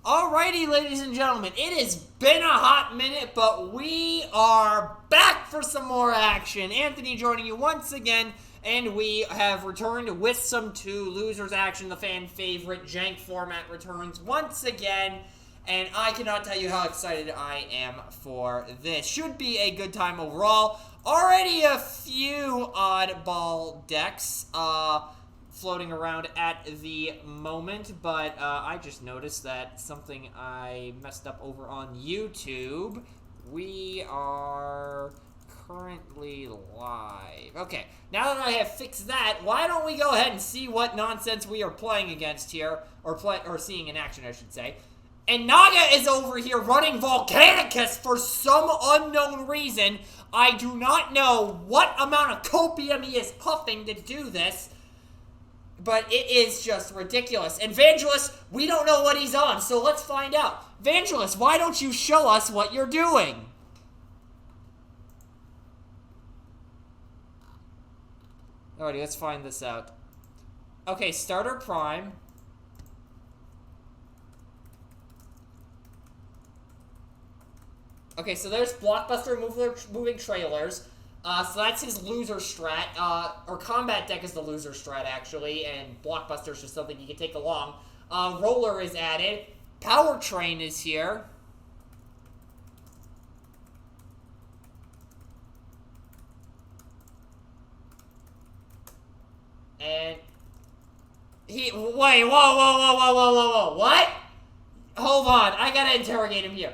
Alrighty, ladies and gentlemen, it has been a hot minute, but we are back for some more action. Anthony joining you once again, and we have returned with some Two Losers action. The fan favorite jank format returns once again, and I cannot tell you how excited I am for this. Should be a good time overall. Already a few oddball decks, floating around at the moment, but I just noticed that something I messed up over on YouTube. We are currently live. Okay, now that I have fixed that, why don't we go ahead and see what nonsense we are playing against here, or seeing in action, I should say. And Naga is over here running Volcanicus for some unknown reason. I do not know what amount of copium he is puffing to do this, but it is just ridiculous. And Vangelus, we don't know what he's on, so let's find out. Vangelus, why don't you show us what you're doing? Alrighty, let's find this out. Okay, starter prime. Okay, so there's blockbuster moving trailers. So that's his loser strat, or combat deck is the loser strat, actually, and Blockbuster's just something you can take along. Roller is added. Powertrain is here. And wait, whoa, what? Hold on, I gotta interrogate him here.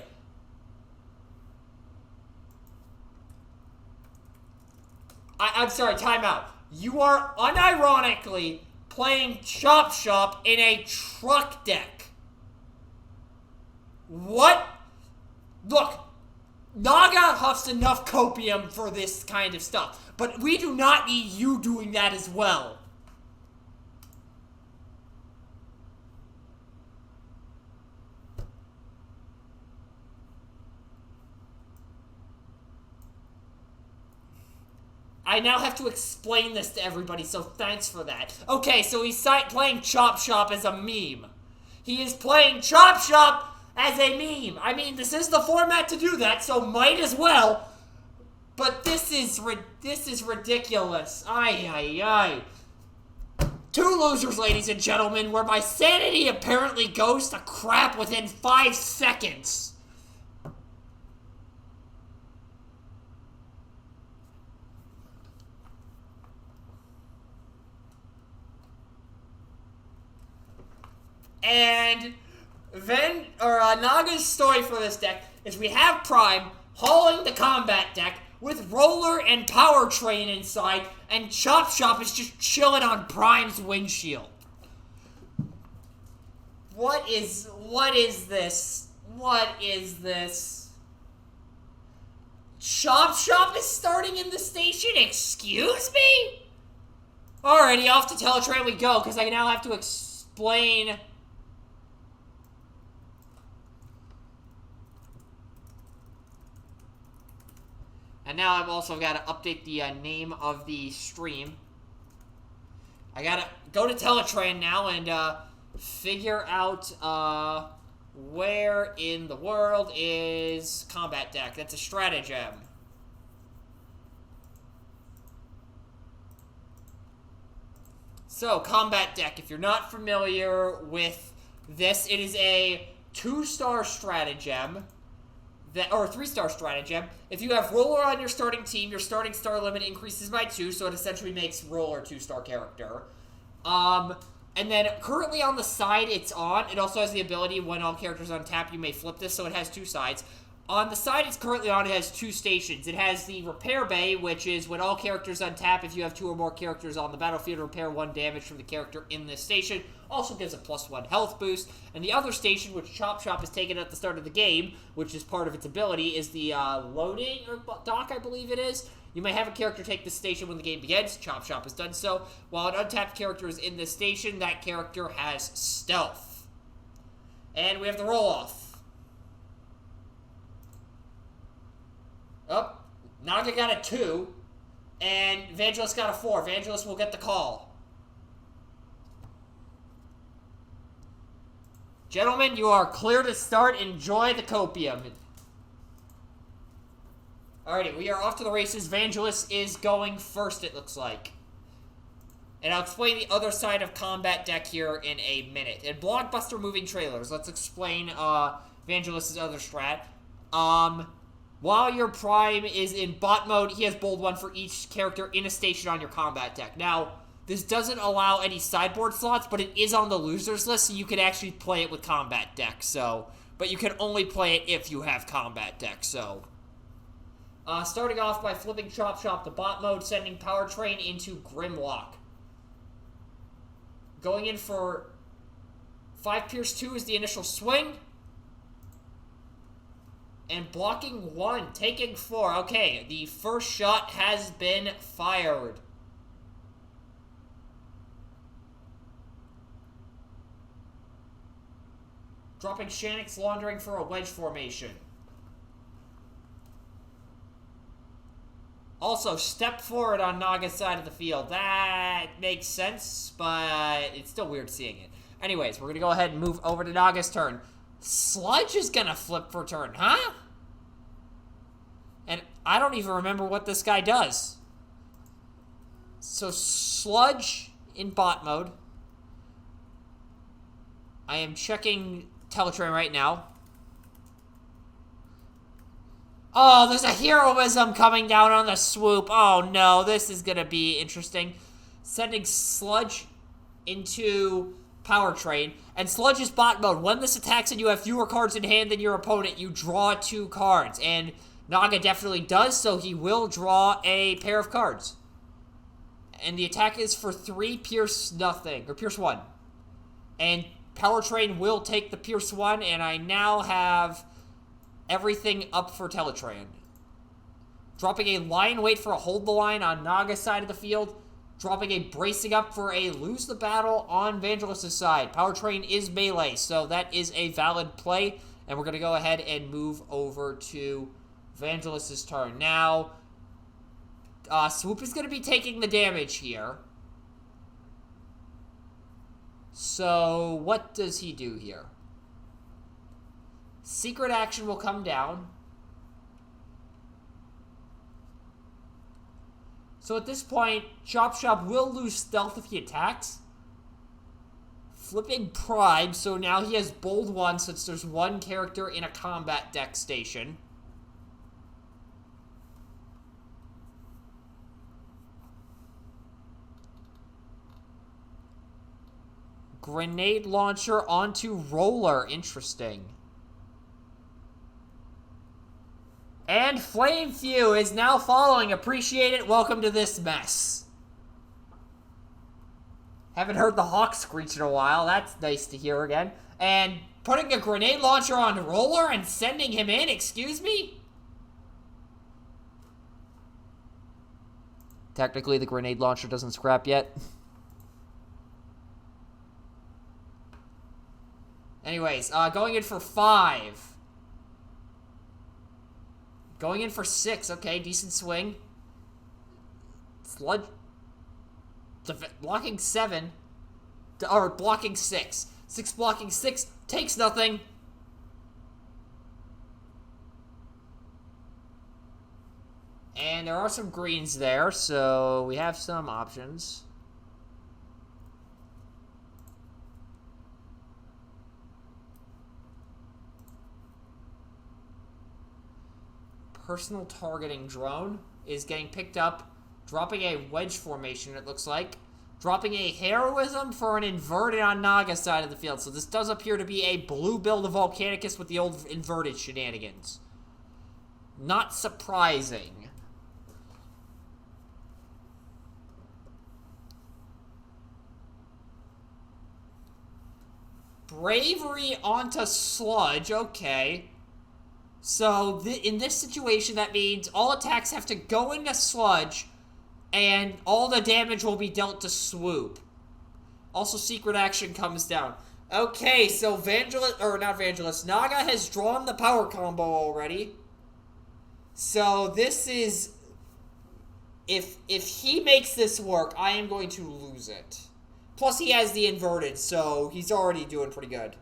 I'm sorry, time out. You are unironically playing Chop Shop in a truck deck. What? Look, Naga huffs enough copium for this kind of stuff, but we do not need you doing that as well. I now have to explain this to everybody, so thanks for that. Okay, so he's playing Chop Shop as a meme. He is playing Chop Shop as a meme. I mean, this is the format to do that, so might as well. But this is ridiculous. Ay. Two losers, ladies and gentlemen, where my sanity apparently goes to crap within 5 seconds. And Naga's story for this deck is we have Prime hauling the combat deck with Roller and Powertrain inside, and Chop Shop is just chilling on Prime's windshield. What is this? What is this? Chop Shop is starting in the station? Excuse me? Alrighty, off to Teletrain we go, because I now have to explain. And now I've also got to update the name of the stream. I got to go to Teletrain now and figure out where in the world is combat deck. That's a stratagem. So, combat deck, if you're not familiar with this, it is a 2-star stratagem. Or a 3-star stratagem. If you have Roller on your starting team, your starting star limit increases by 2, so it essentially makes Roller a 2-star character. And then currently on the side it's on. It also has the ability when all characters on tap, you may flip this, so it has 2 sides. On the side it's currently on, it has 2 stations. It has the Repair Bay, which is when all characters untap, if you have 2 or more characters on the battlefield, repair 1 damage from the character in this station. Also gives a +1 health boost. And the other station, which Chop Shop has taken at the start of the game, which is part of its ability, is the loading dock, I believe it is. You may have a character take this station when the game begins. Chop Shop has done so. While an untapped character is in this station, that character has stealth. And we have the roll-off. Oh, Naga got a 2, and Vangelus got a 4. Vangelus will get the call. Gentlemen, you are clear to start. Enjoy the Copium. Alrighty, we are off to the races. Vangelus is going first, it looks like. And I'll explain the other side of combat deck here in a minute. In blockbuster moving trailers, let's explain Vangelus's other strat. While your Prime is in bot mode, he has bold 1 for each character in a station on your combat deck. Now, this doesn't allow any sideboard slots, but it is on the losers list, so you can actually play it with combat deck. But you can only play it if you have combat deck. Starting off by flipping Chop Chop to bot mode, sending Powertrain into Grimlock. Going in for 5 Pierce 2 is the initial swing. And blocking 1, taking 4. Okay, the first shot has been fired. Dropping Shanix's Laundering for a wedge formation. Also, step forward on Naga's side of the field. That makes sense, but it's still weird seeing it. Anyways, we're going to go ahead and move over to Naga's turn. Sludge is going to flip for turn, huh? And I don't even remember what this guy does. So, Sludge in bot mode. I am checking Teletrain right now. Oh, there's a heroism coming down on the swoop. Oh, no, this is going to be interesting. Sending Sludge into Powertrain. And Sludge is bot mode. When this attacks and you have fewer cards in hand than your opponent, you draw 2 cards. And Naga definitely does, so he will draw a pair of cards. And the attack is for 3 Pierce nothing, or Pierce 1. And Powertrain will take the Pierce 1, and I now have everything up for Teletran. Dropping a Lion Wait for a Hold the Line on Naga's side of the field. Dropping a Bracing Up for a Lose the Battle on Vangelis' side. Powertrain is melee, so that is a valid play. And we're going to go ahead and move over to Vangelis' turn. Now, Swoop is going to be taking the damage here. So, what does he do here? Secret Action will come down. So at this point, Chop Chop will lose stealth if he attacks. Flipping Prime, so now he has bold 1 since there's 1 character in a combat deck station. Grenade Launcher onto Roller. Interesting. And Flame Few is now following. Appreciate it. Welcome to this mess. Haven't heard the hawk screech in a while. That's nice to hear again. And putting a Grenade Launcher on Roller and sending him in. Excuse me? Technically, the Grenade Launcher doesn't scrap yet. Anyways, going in for 5. Going in for 6. Okay, decent swing. Sludge. Blocking 7. Or blocking 6. 6 blocking 6. Takes nothing. And there are some greens there, so we have some options. Personal targeting drone is getting picked up, dropping a wedge formation, it looks like. Dropping a heroism for an inverted on Naga's side of the field. So this does appear to be a blue build of Volcanicus with the old inverted shenanigans. Not surprising. Bravery onto Sludge, okay. So, in this situation, that means all attacks have to go into Sludge, and all the damage will be dealt to Swoop. Also, Secret Action comes down. Okay, so Naga has drawn the power combo already. So, this is... If he makes this work, I am going to lose it. Plus, he has the inverted, so he's already doing pretty good.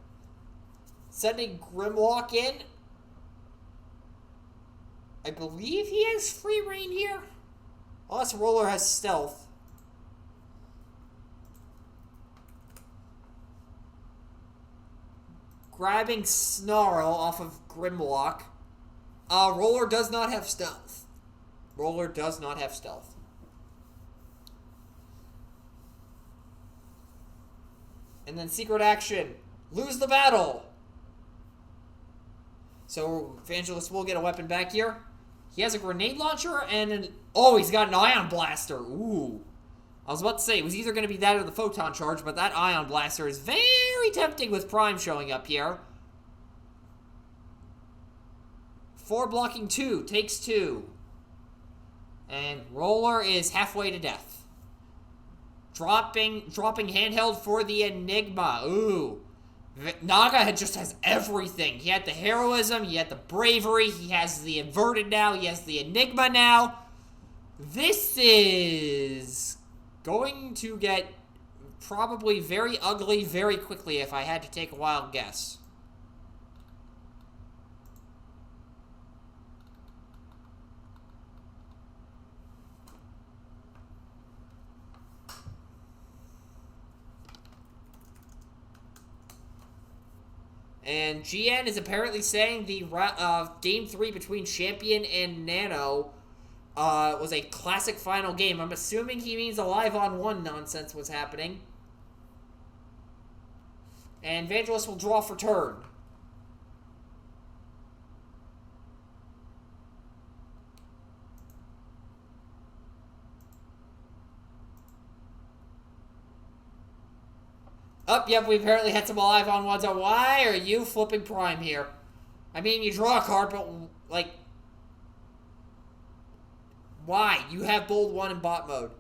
Sending Grimlock in. I believe he has free reign here. Unless Roller has stealth. Grabbing Snarl off of Grimlock. Roller does not have stealth. Roller does not have stealth. And then secret action. Lose the battle. So Vangelus will get a weapon back here. He has a grenade launcher and an... Oh, he's got an ion blaster. Ooh. I was about to say, it was either going to be that or the photon charge, but that ion blaster is very tempting with Prime showing up here. 4 blocking 2. Takes 2. And Roller is halfway to death. Dropping handheld for the Enigma. Ooh. Naga just has everything. He had the heroism, he had the bravery, he has the inverted now, he has the Enigma now. This is going to get probably very ugly very quickly if I had to take a wild guess. And GN is apparently saying the Game 3 between Champion and Nano was a classic final game. I'm assuming he means a live-on-1 nonsense was happening. And Vangelus will draw for turn. Oh, yep, we apparently had some live on ones. So why are you flipping Prime here? I mean, you draw a card, but, like... Why? You have Bold 1 in bot mode.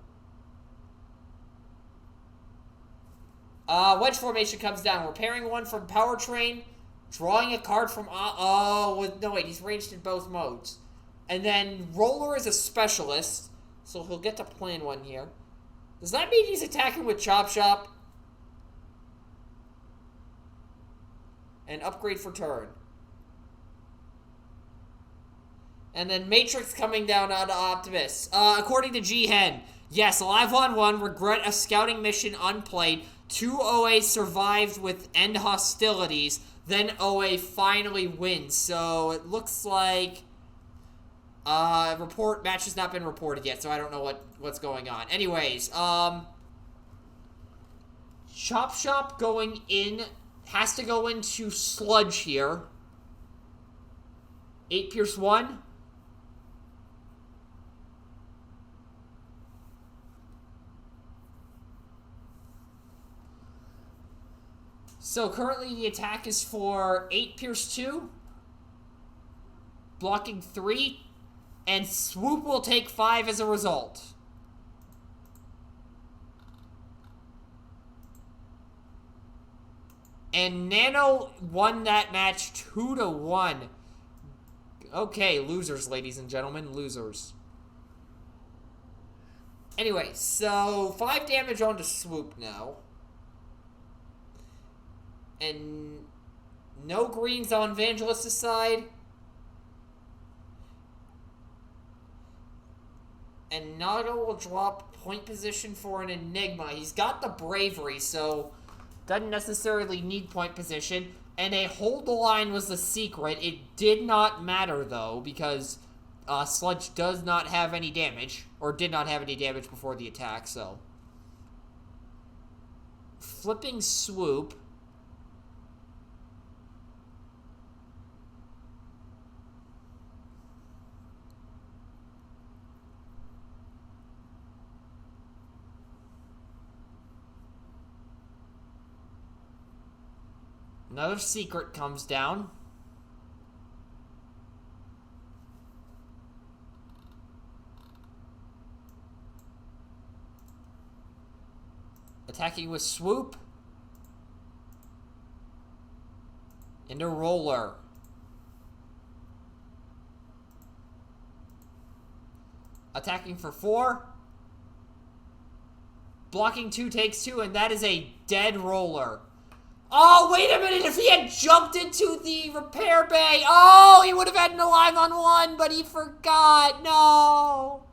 Wedge Formation comes down. We're pairing one from Powertrain. Drawing a card from... no, wait, he's ranged in both modes. And then Roller is a specialist, so he'll get to plan one here. Does that mean he's attacking with Chop Shop? And upgrade for turn. And then Matrix coming down onto Optimus. According to G-Hen, yes, Live on 1, regret a scouting mission unplayed. 2 OA survived with end hostilities. Then OA finally wins. So it looks like match has not been reported yet, so I don't know what's going on. Anyways, Chop Shop going in. Has to go into Sludge here. 8 Pierce 1. So currently the attack is for 8 Pierce 2. Blocking 3. And Swoop will take 5 as a result. And Nano won that match 2-1. Okay, losers, ladies and gentlemen, losers. Anyway, so 5 damage onto Swoop now. And no greens on Vangelus' side. And Naga will drop point position for an Enigma. He's got the bravery, so... doesn't necessarily need point position. And a hold the line was the secret. It did not matter, though, because Sludge does not have any damage. Or did not have any damage before the attack, so. Flipping Swoop. Another secret comes down. Attacking with Swoop. Into Roller. Attacking for 4. Blocking 2 takes 2, and that is a dead Roller. Oh, wait a minute. If he had jumped into the repair bay, oh, he would have had an alive on one, but he forgot. No.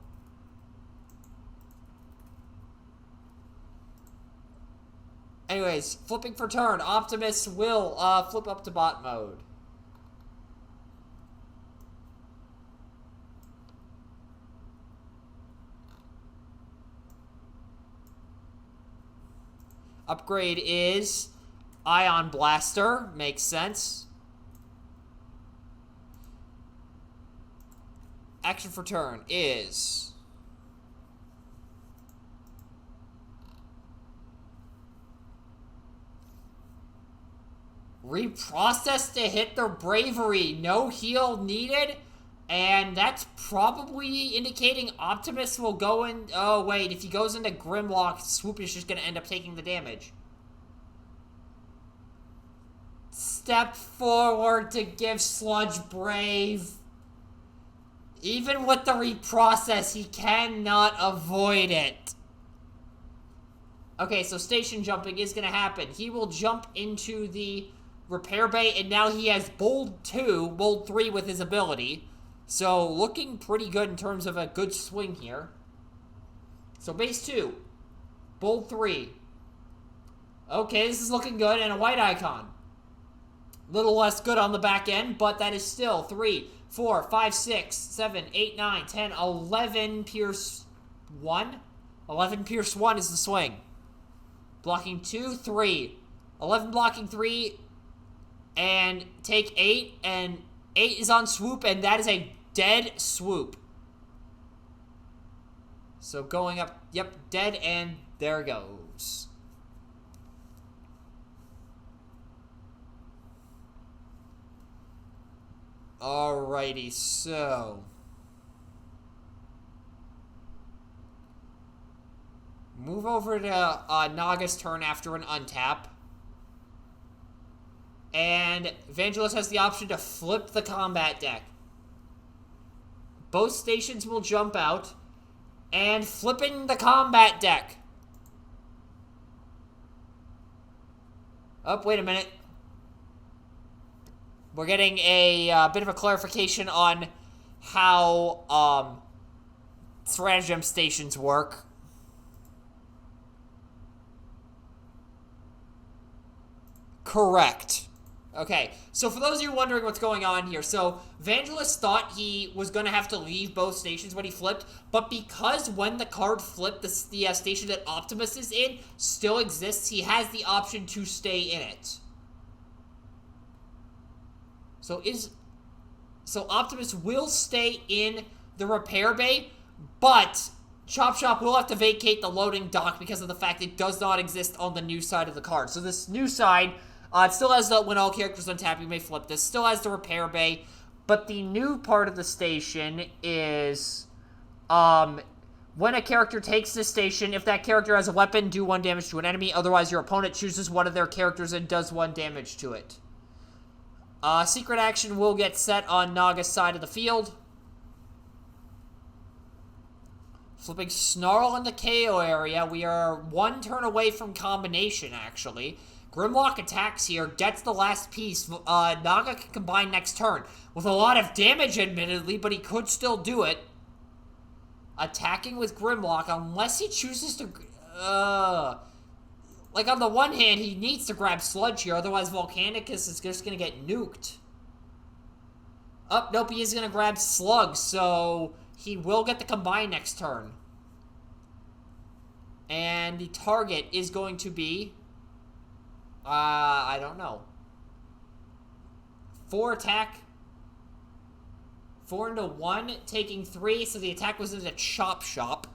Anyways, flipping for turn. Optimus will flip up to bot mode. Upgrade is Ion Blaster. Makes sense. Action for turn is... reprocess to hit their bravery. No heal needed. And that's probably indicating Optimus will go in... oh, wait. If he goes into Grimlock, Swoop is just going to end up taking the damage. Step forward to give Sludge Brave. Even with the reprocess, he cannot avoid it. Okay, so station jumping is going to happen. He will jump into the repair bay, and now he has Bold 2, Bold 3 with his ability. So, looking pretty good in terms of a good swing here. So, base 2. Bold 3. Okay, this is looking good, and a white icon. Little less good on the back end, but that is still 3, 4, 5, 6, 7, 8, 9, 10, 11 Pierce 1. 11 Pierce 1 is the swing. Blocking 2, 3. 11 blocking 3, and take 8, and 8 is on Swoop, and that is a dead Swoop. So going up, yep, dead, and there it goes. Alrighty, so... move over to Naga's turn after an untap. And Vangelus has the option to flip the combat deck. Both stations will jump out. And flipping the combat deck. Oh, wait a minute. We're getting a bit of a clarification on how stratagem stations work. Correct. Okay, so for those of you wondering what's going on here, so Vangelus thought he was going to have to leave both stations when he flipped, but because when the card flipped, the station that Optimus is in still exists, he has the option to stay in it. So Optimus will stay in the repair bay, but Chop Shop will have to vacate the loading dock because of the fact it does not exist on the new side of the card. So this new side... it still has the, when all characters untap, you may flip this. Still has the repair bay. But the new part of the station is, when a character takes this station, if that character has a weapon, do 1 damage to an enemy. Otherwise, your opponent chooses one of their characters and does 1 damage to it. Secret action will get set on Naga's side of the field. Flipping Snarl in the KO area. We are 1 turn away from combination, actually. Grimlock attacks here, gets the last piece. Naga can combine next turn. With a lot of damage, admittedly, but he could still do it. Attacking with Grimlock, unless he chooses to... like, on the one hand, he needs to grab Sludge here, otherwise Volcanicus is just going to get nuked. Oh, nope, he is going to grab Slug, so he will get the combine next turn. And the target is going to be... I don't know. 4 attack. 4 into 1, taking 3, so the attack was into Chop Shop.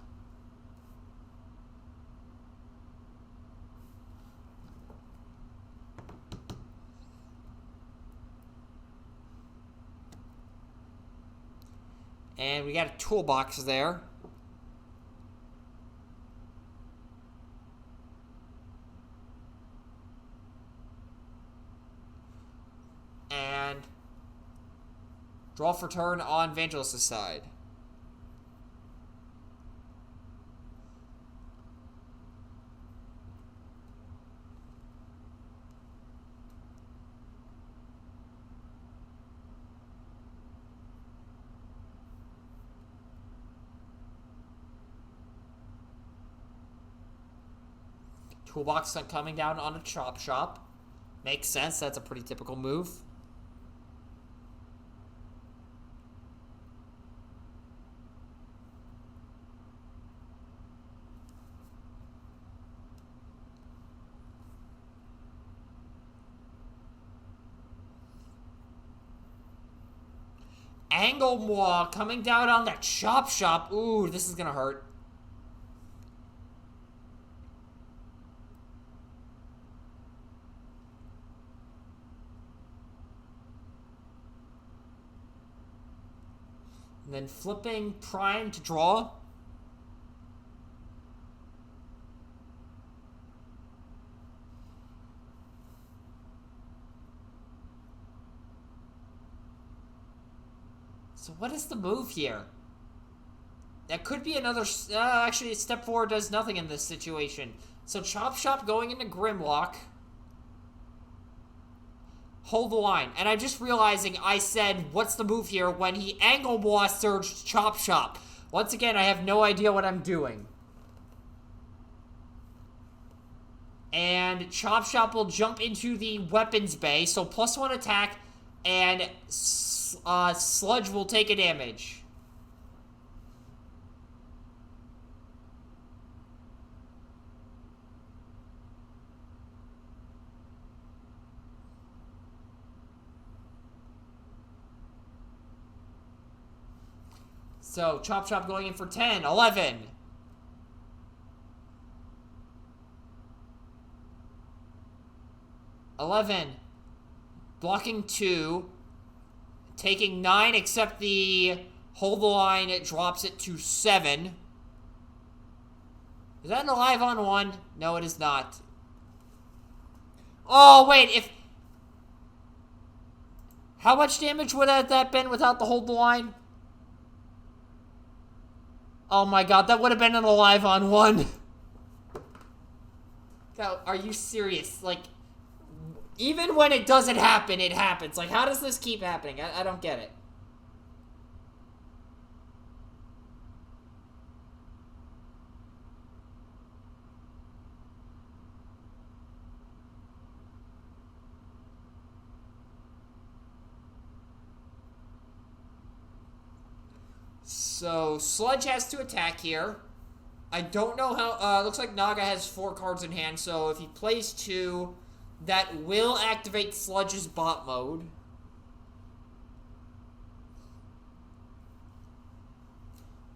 And we got a toolbox there. And draw for turn on Vangelus' side. Toolbox coming down on a Chop Shop. Makes sense. That's a pretty typical move. Anglemois coming down on that Chop Shop. Ooh, this is gonna hurt. And then flipping Prime to draw. So what is the move here? That could be another... actually, step 4 does nothing in this situation. So Chop Shop going into Grimlock. Hold the line. And I'm just realizing I said, what's the move here, when he Anglemois surged Chop Shop. Once again, I have no idea what I'm doing. And Chop Shop will jump into the weapons bay, so +1 attack, and Sludge will take a damage. So, Chop Chop going in for 10, 11. Blocking 2. Taking 9, except the hold the line, it drops it to 7. Is that an alive on 1? No, it is not. Oh, wait, if... How much damage would that been without the hold the line? Oh my god, that would have been an alive on 1. God, are you serious? Like, even when it doesn't happen, it happens. Like, how does this keep happening? I don't get it. So, Sludge has to attack here. I don't know how... looks like Naga has 4 cards in hand, so if he plays 2, that will activate Sludge's bot mode.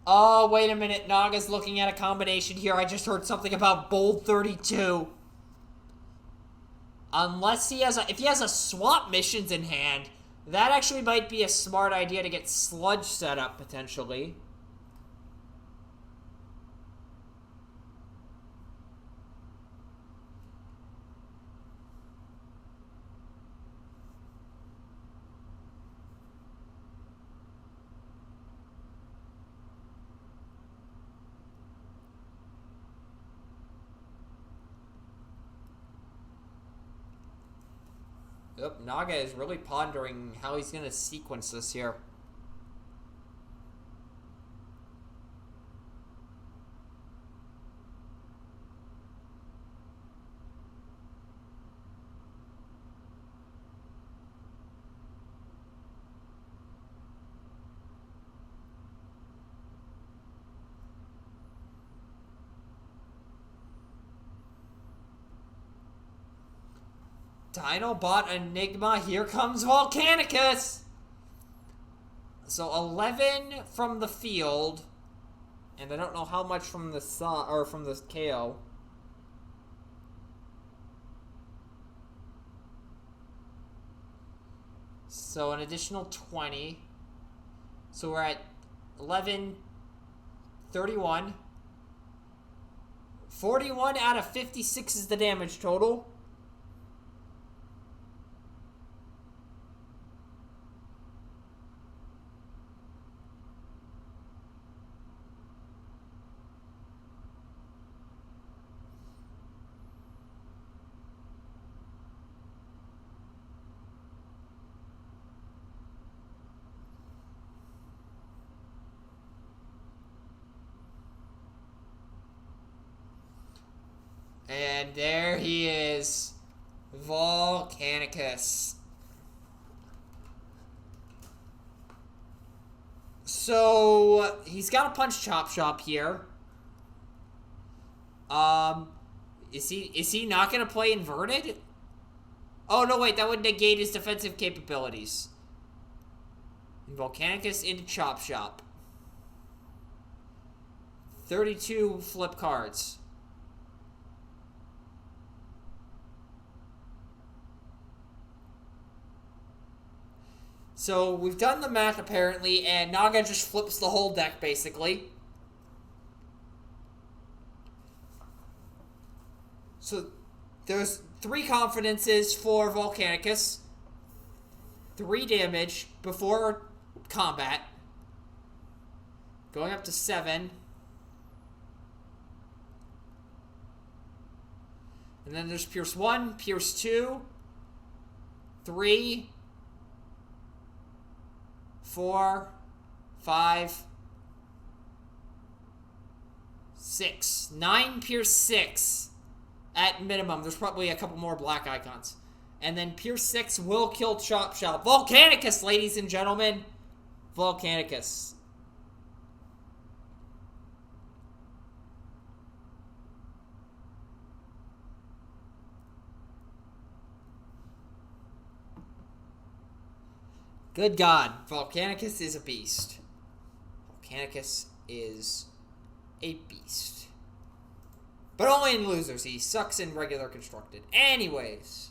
Oh, wait a minute. Naga's looking at a combination here. I just heard something about Bold 32. Unless he has a... If he has a swap missions in hand, that actually might be a smart idea to get Sludge set up, potentially. Yep, Naga is really pondering how he's going to sequence this here. Dinobot Enigma, here comes Volcanicus! So 11 from the field, and I don't know how much from the sun or from the KO. So an additional 20. So we're at 11, 31. 41 out of 56 is the damage total. And there he is. Volcanicus. So, he's got a punch chop shop here. Is he not gonna play inverted? Oh, no, wait, that would negate his defensive capabilities. And Volcanicus into chop shop. 32 flip cards. So, we've done the math, apparently, and Naga just flips the whole deck, basically. So, there's 3 confidences for Volcanicus. 3 damage before combat. Going up to 7. And then there's Pierce 1, Pierce 2, 3, 4, 5, 6. 9 Pierce 6 at minimum. There's probably a couple more black icons. And then Pierce 6 will kill Chop Shop. Volcanicus, ladies and gentlemen. Volcanicus. Good God. Volcanicus is a beast. Volcanicus is a beast. But only in losers. He sucks in regular constructed. Anyways.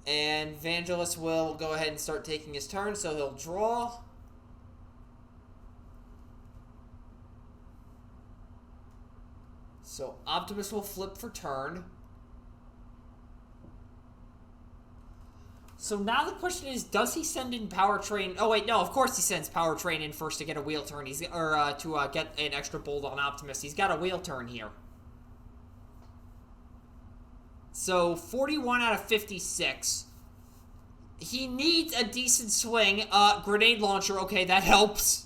And Vangelus will go ahead and start taking his turn, so he'll draw. So Optimus will flip for turn. So now the question is, does he send in Powertrain? Oh wait, no, of course he sends Powertrain in first to get a wheel turn. He's to get an extra bolt on Optimus. He's got a wheel turn here. So 41 out of 56. He needs a decent swing. Grenade launcher, okay, that helps.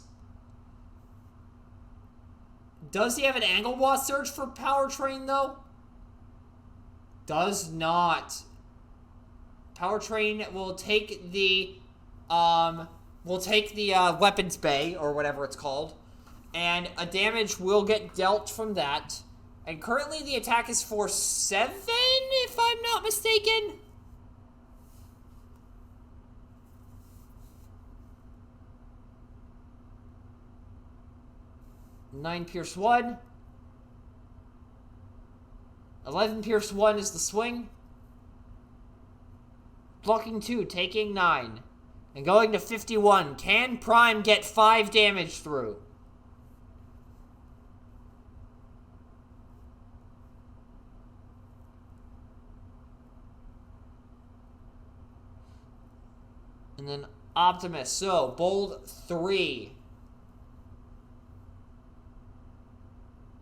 Does he have an angle Lwosers for Powertrain though? Does not. Powertrain will take the weapons bay or whatever it's called, and a damage will get dealt from that. And currently the attack is for 7, if I'm not mistaken. Nine Pierce 1. 11 Pierce 1 is the swing. Blocking 2, taking 9. And going to 51. Can Prime get 5 damage through? And then Optimus. So, bold 3.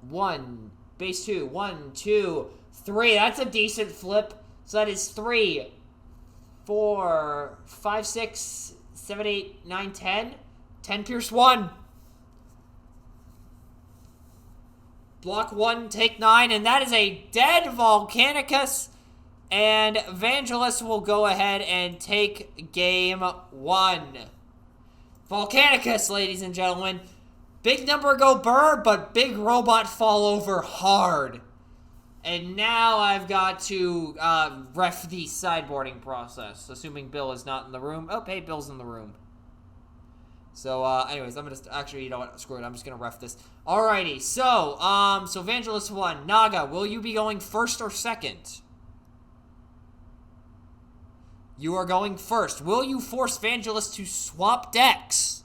1. Base 2. 1, 2, 3. That's a decent flip. So that is 3, 4, 5, 6, 7, 8, 9, 10. 10 Pierce 1. Block 1, take 9. And that is a dead Volcanicus. And Vangelus will go ahead and take game 1. Volcanicus, ladies and gentlemen. Big number go burr, but big robot fall over hard. And now I've got to ref the sideboarding process, assuming Bill is not in the room. Oh, hey, Bill's in the room. So, anyways, I'm gonna actually, you know what? Screw it. I'm just gonna ref this. Alrighty. So, so Vangelus 1. Naga, will you be going first or second? You are going first. Will you force Vangelus to swap decks?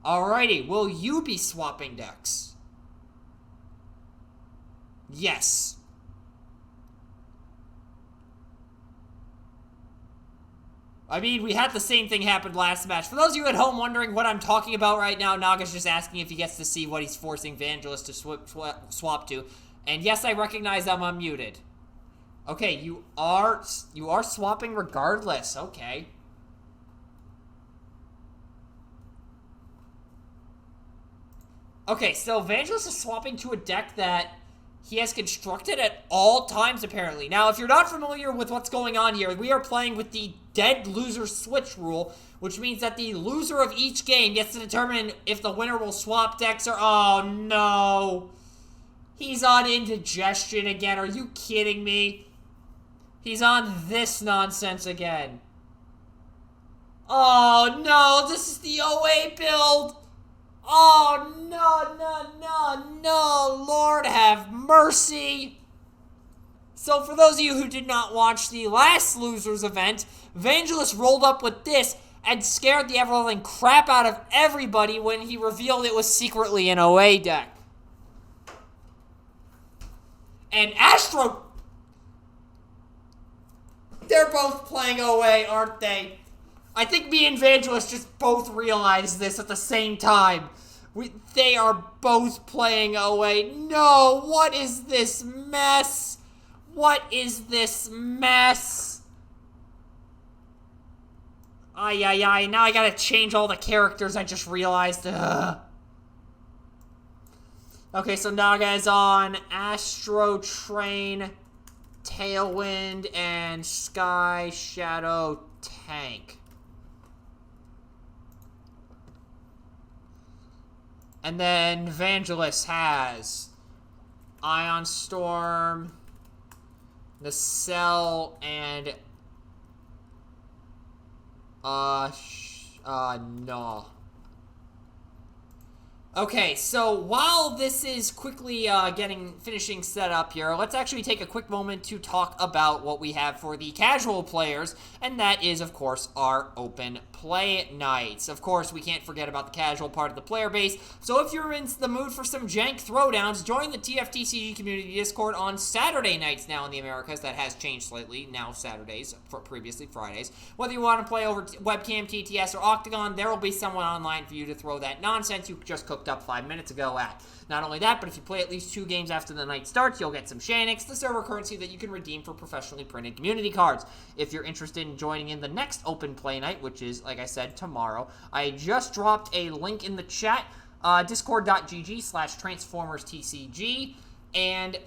Alrighty, will you be swapping decks? Yes. I mean, we had the same thing happen last match. For those of you at home wondering what I'm talking about right now, Naga's just asking if he gets to see what he's forcing Vangelus to swap to. And yes, I recognize I'm unmuted. Okay, you are swapping regardless. Okay. Okay, so Vangelus is swapping to a deck that he has constructed at all times, apparently. Now, if you're not familiar with what's going on here, we are playing with the Dead Lwoser Switch rule, which means that the loser of each game gets to determine if the winner will swap decks or... Oh, no. He's on indigestion again. Are you kidding me? He's on this nonsense again. Oh, no. This is the OA build. Oh, no. Lord have mercy. So for those of you who did not watch the last Losers event, Vangelus rolled up with this and scared the ever-loving crap out of everybody when he revealed it was secretly an OA deck. And Astro... They're both playing OA, aren't they? I think me and Vangelus just both realized this at the same time. They are both playing OA. No, what is this mess? What is this mess? Ay. Now I gotta change all the characters I just realized. Ugh. Okay, so Naga is on Astro Train, Tailwind, and Sky Shadow Tank. And then Vangelus has Ion Storm, Nacelle, and no. Okay, so while this is quickly finishing set up here, let's actually take a quick moment to talk about what we have for the casual players, and that is, of course, our open play nights. Of course, we can't forget about the casual part of the player base, so if you're in the mood for some jank throwdowns, join the TFTCG community Discord on Saturday nights now in the Americas. That has changed slightly, now Saturdays, previously Fridays. Whether you want to play over webcam, TTS, or Octagon, there will be someone online for you to throw that nonsense you just cooked up 5 minutes ago at. Not only that, but if you play at least 2 games after the night starts, you'll get some Shanix, the server currency that you can redeem for professionally printed community cards. If you're interested in joining in the next open play night, which is, like I said, tomorrow, I just dropped a link in the chat, discord.gg/transformerstcg, and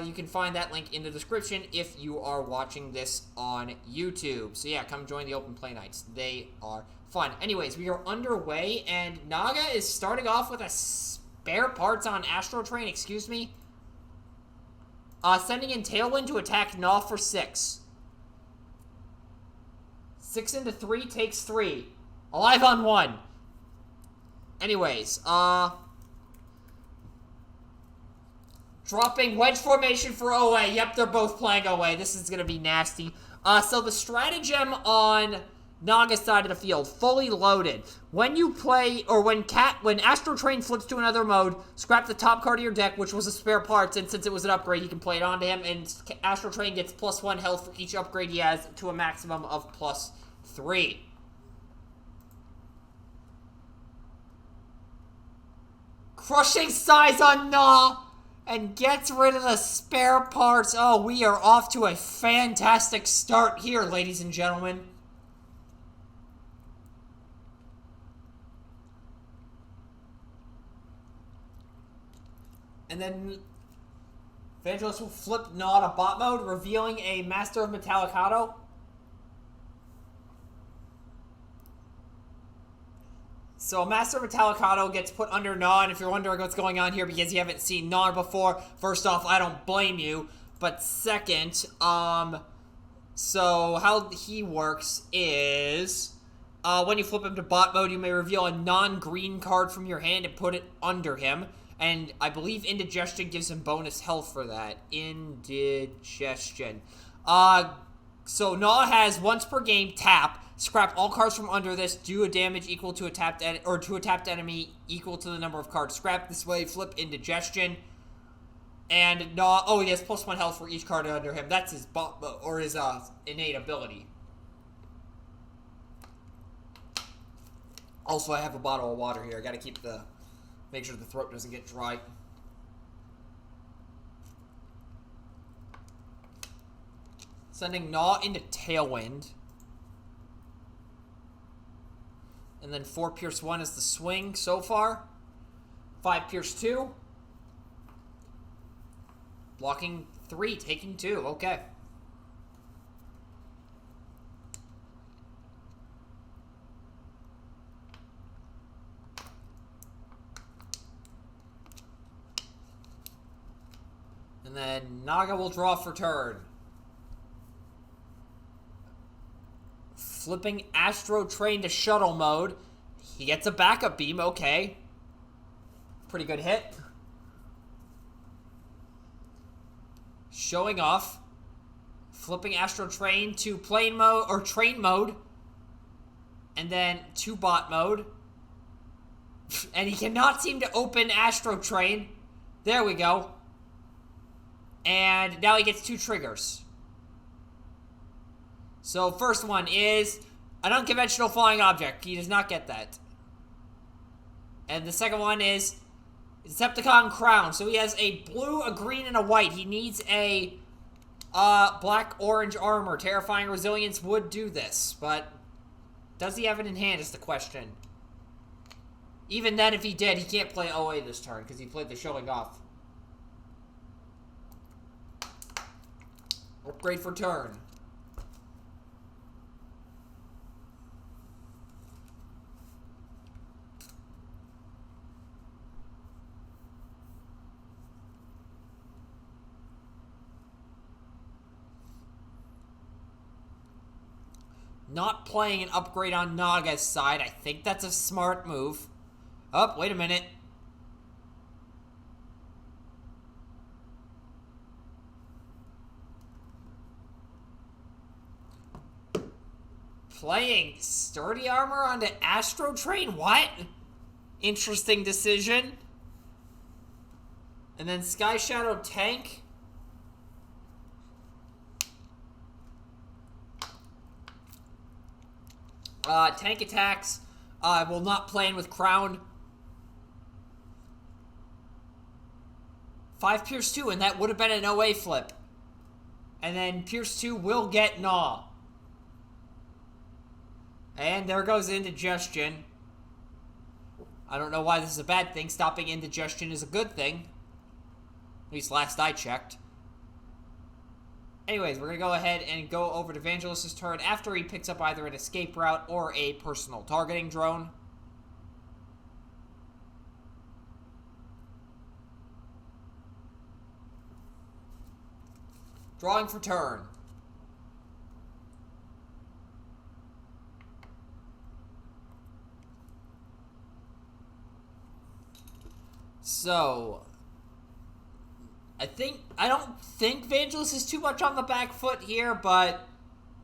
you can find that link in the description if you are watching this on YouTube. So yeah, come join the open play nights. They are fun. Anyways, we are underway, and Naga is starting off with a spare parts on Astro Train, excuse me. Sending in Tailwind to attack Gnaw for 6. 6 into 3 takes 3. Alive on 1. Anyways, dropping Wedge Formation for OA. Yep, they're both playing OA. This is going to be nasty. So the stratagem on Naga's side of the field, fully loaded. When you play, or when Astro Train flips to another mode, scrap the top card of your deck, which was a spare parts, and since it was an upgrade, you can play it onto him, and Astro Train gets +1 health for each upgrade he has to a maximum of +3. Crushing Size on Gnaw, and gets rid of the spare parts. Oh, we are off to a fantastic start here, ladies and gentlemen. And then Vangelus will flip Gnaw to bot mode, revealing a Master of Metallicado. So Master of Metallicado gets put under Gnaw, and if you're wondering what's going on here because you haven't seen Gnaw before, first off, I don't blame you. But second, so how he works is, when you flip him to bot mode, you may reveal a non-green card from your hand and put it under him. And I believe Indigestion gives him bonus health for that. Indigestion. So Gnaw has once per game tap. Scrap all cards from under this. Do a damage equal to a tapped enemy equal to the number of cards scrapped. This way, flip Indigestion. And Gnaw. Oh, he has +1 health for each card under him. That's his innate ability. Also, I have a bottle of water here. I gotta make sure the throat doesn't get dry. Sending Gnaw into Tailwind. And then 4 Pierce 1 is the swing so far. 5 Pierce 2. Blocking 3, taking 2. Okay. And then Naga will draw for turn. Flipping Astro Train to Shuttle mode. He gets a backup beam, okay. Pretty good hit. Showing off. Flipping Astro Train to plane mode, or train mode. And then to bot mode. And he cannot seem to open Astro Train. There we go. And now he gets 2 triggers. So first one is an unconventional flying object. He does not get that. And the second one is Decepticon Crown. So he has a blue, a green, and a white. He needs a black-orange armor. Terrifying Resilience would do this, but does he have it in hand is the question. Even then, if he did, he can't play OA this turn because he played the showing off. Upgrade for turn. Not playing an upgrade on Naga's side. I think that's a smart move. Oh, wait a minute. Playing Sturdy Armor onto Astro Train? What? Interesting decision. And then Sky Shadow Tank. Tank attacks. Will not play in with Crown. 5 Pierce 2, and that would have been an OA flip. And then Pierce 2 will get Gnaw. And there goes Indigestion. I don't know why this is a bad thing. Stopping Indigestion is a good thing. At least last I checked. Anyways, we're going to go ahead and go over to Vangelus' turn after he picks up either an escape route or a personal targeting drone. Drawing for turn. So, I don't think Vangelus is too much on the back foot here, but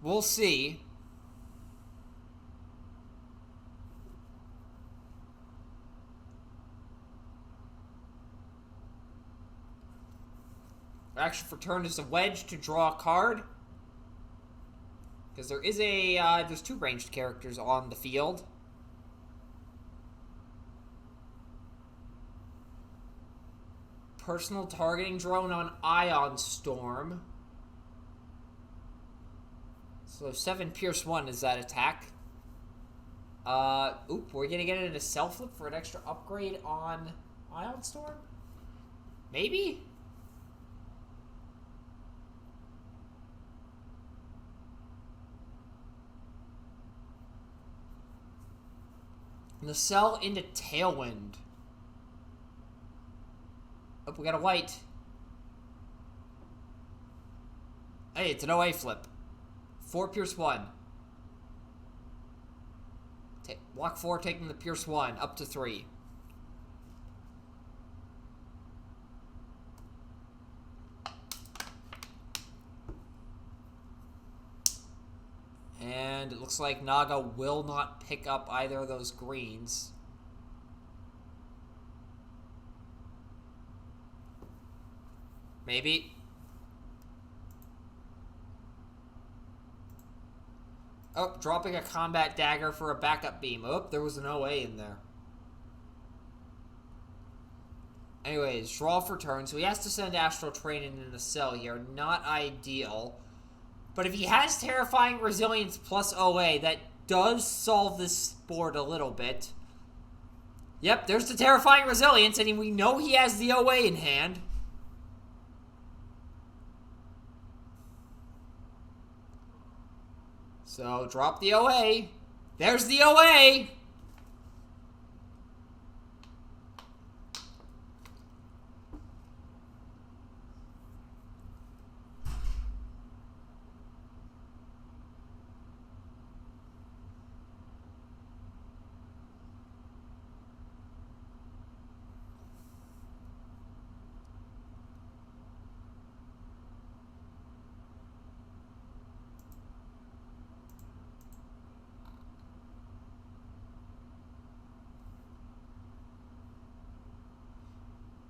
we'll see. Action for turn is a wedge to draw a card. Because there is there's 2 ranged characters on the field. Personal targeting drone on Ion Storm. So 7 Pierce 1 is that attack. We're gonna get it into self flip for an extra upgrade on Ion Storm? Maybe? Nacelle into Tailwind. Oh, we got a white. Hey, it's an OA flip. 4 Pierce 1. Block 4, taking the Pierce 1, up to 3. And it looks like Naga will not pick up either of those greens. Maybe. Oh, dropping a combat dagger for a backup beam. Oh, there was an OA in there. Anyways, draw for turn. So he has to send Astral Train in the cell here. Not ideal. But if he has Terrifying Resilience plus OA, that does solve this board a little bit. Yep, there's the Terrifying Resilience, and we know he has the OA in hand. So, drop the OA. There's the OA!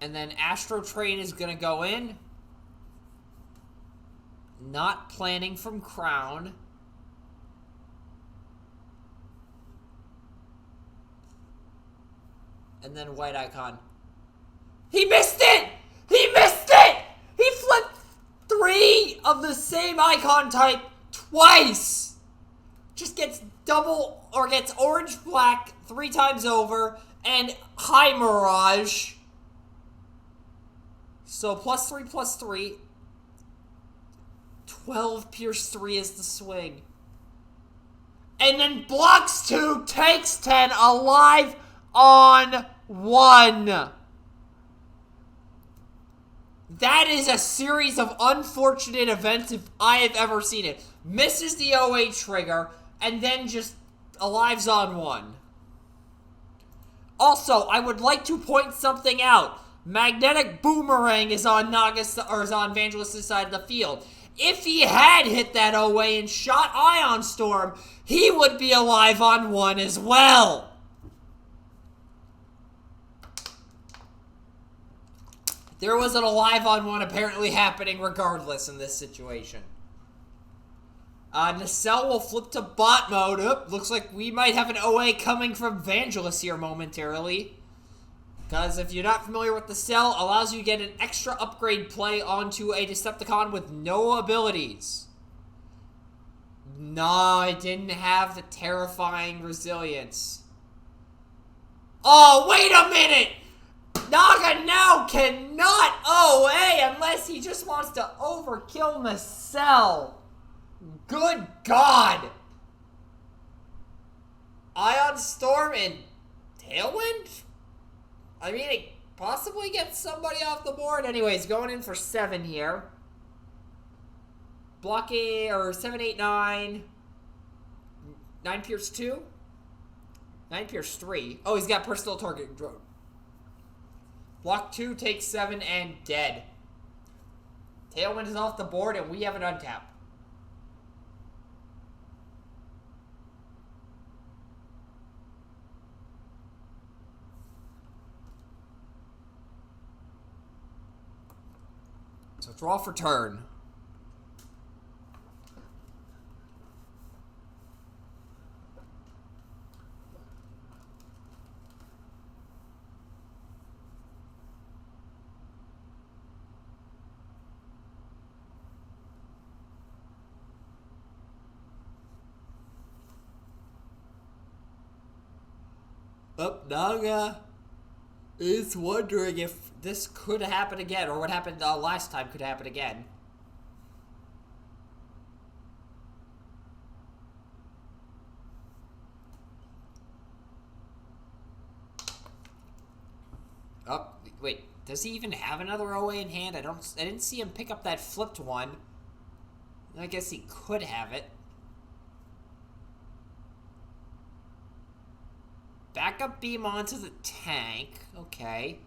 And then Astro Train is going to go in. Not planning from Crown. And then White Icon. He missed it! He missed it! He flipped 3 of the same icon type twice! Just gets double, or gets orange-black 3 times over, and High Mirage. So, +3/+3. 12 Pierce 3 is the swing. And then blocks 2, takes 10, alive on 1. That is a series of unfortunate events if I have ever seen it. Misses the OA trigger, and then just alives on 1. Also, I would like to point something out. Magnetic Boomerang is on Vangelus' side of the field. If he had hit that OA and shot Ion Storm, he would be alive on 1 as well. There was an alive on 1 apparently happening regardless in this situation. Nacelle will flip to bot mode. Oop, looks like we might have an OA coming from Vangelus here momentarily. Because if you're not familiar with the cell, allows you to get an extra upgrade play onto a Decepticon with no abilities. No, it didn't have the Terrifying Resilience. Oh, wait a minute! Naga now cannot OA unless he just wants to overkill Nacelle. Good God! Ion Storm and Tailwind? I mean, it possibly gets somebody off the board. Anyways, going in for 7 here. Blocking, or 7, 8, 9. 9 Pierce 2. 9 Pierce 3. Oh, he's got personal target drone. Block 2, takes 7, and dead. Tailwind is off the board, and we have an untap. So draw for turn. Up, Naga is wondering if this could happen again, or what happened last time could happen again. Oh, wait, does he even have another OA in hand? I didn't see him pick up that flipped one. I guess he could have it. Backup beam onto the tank. Okay.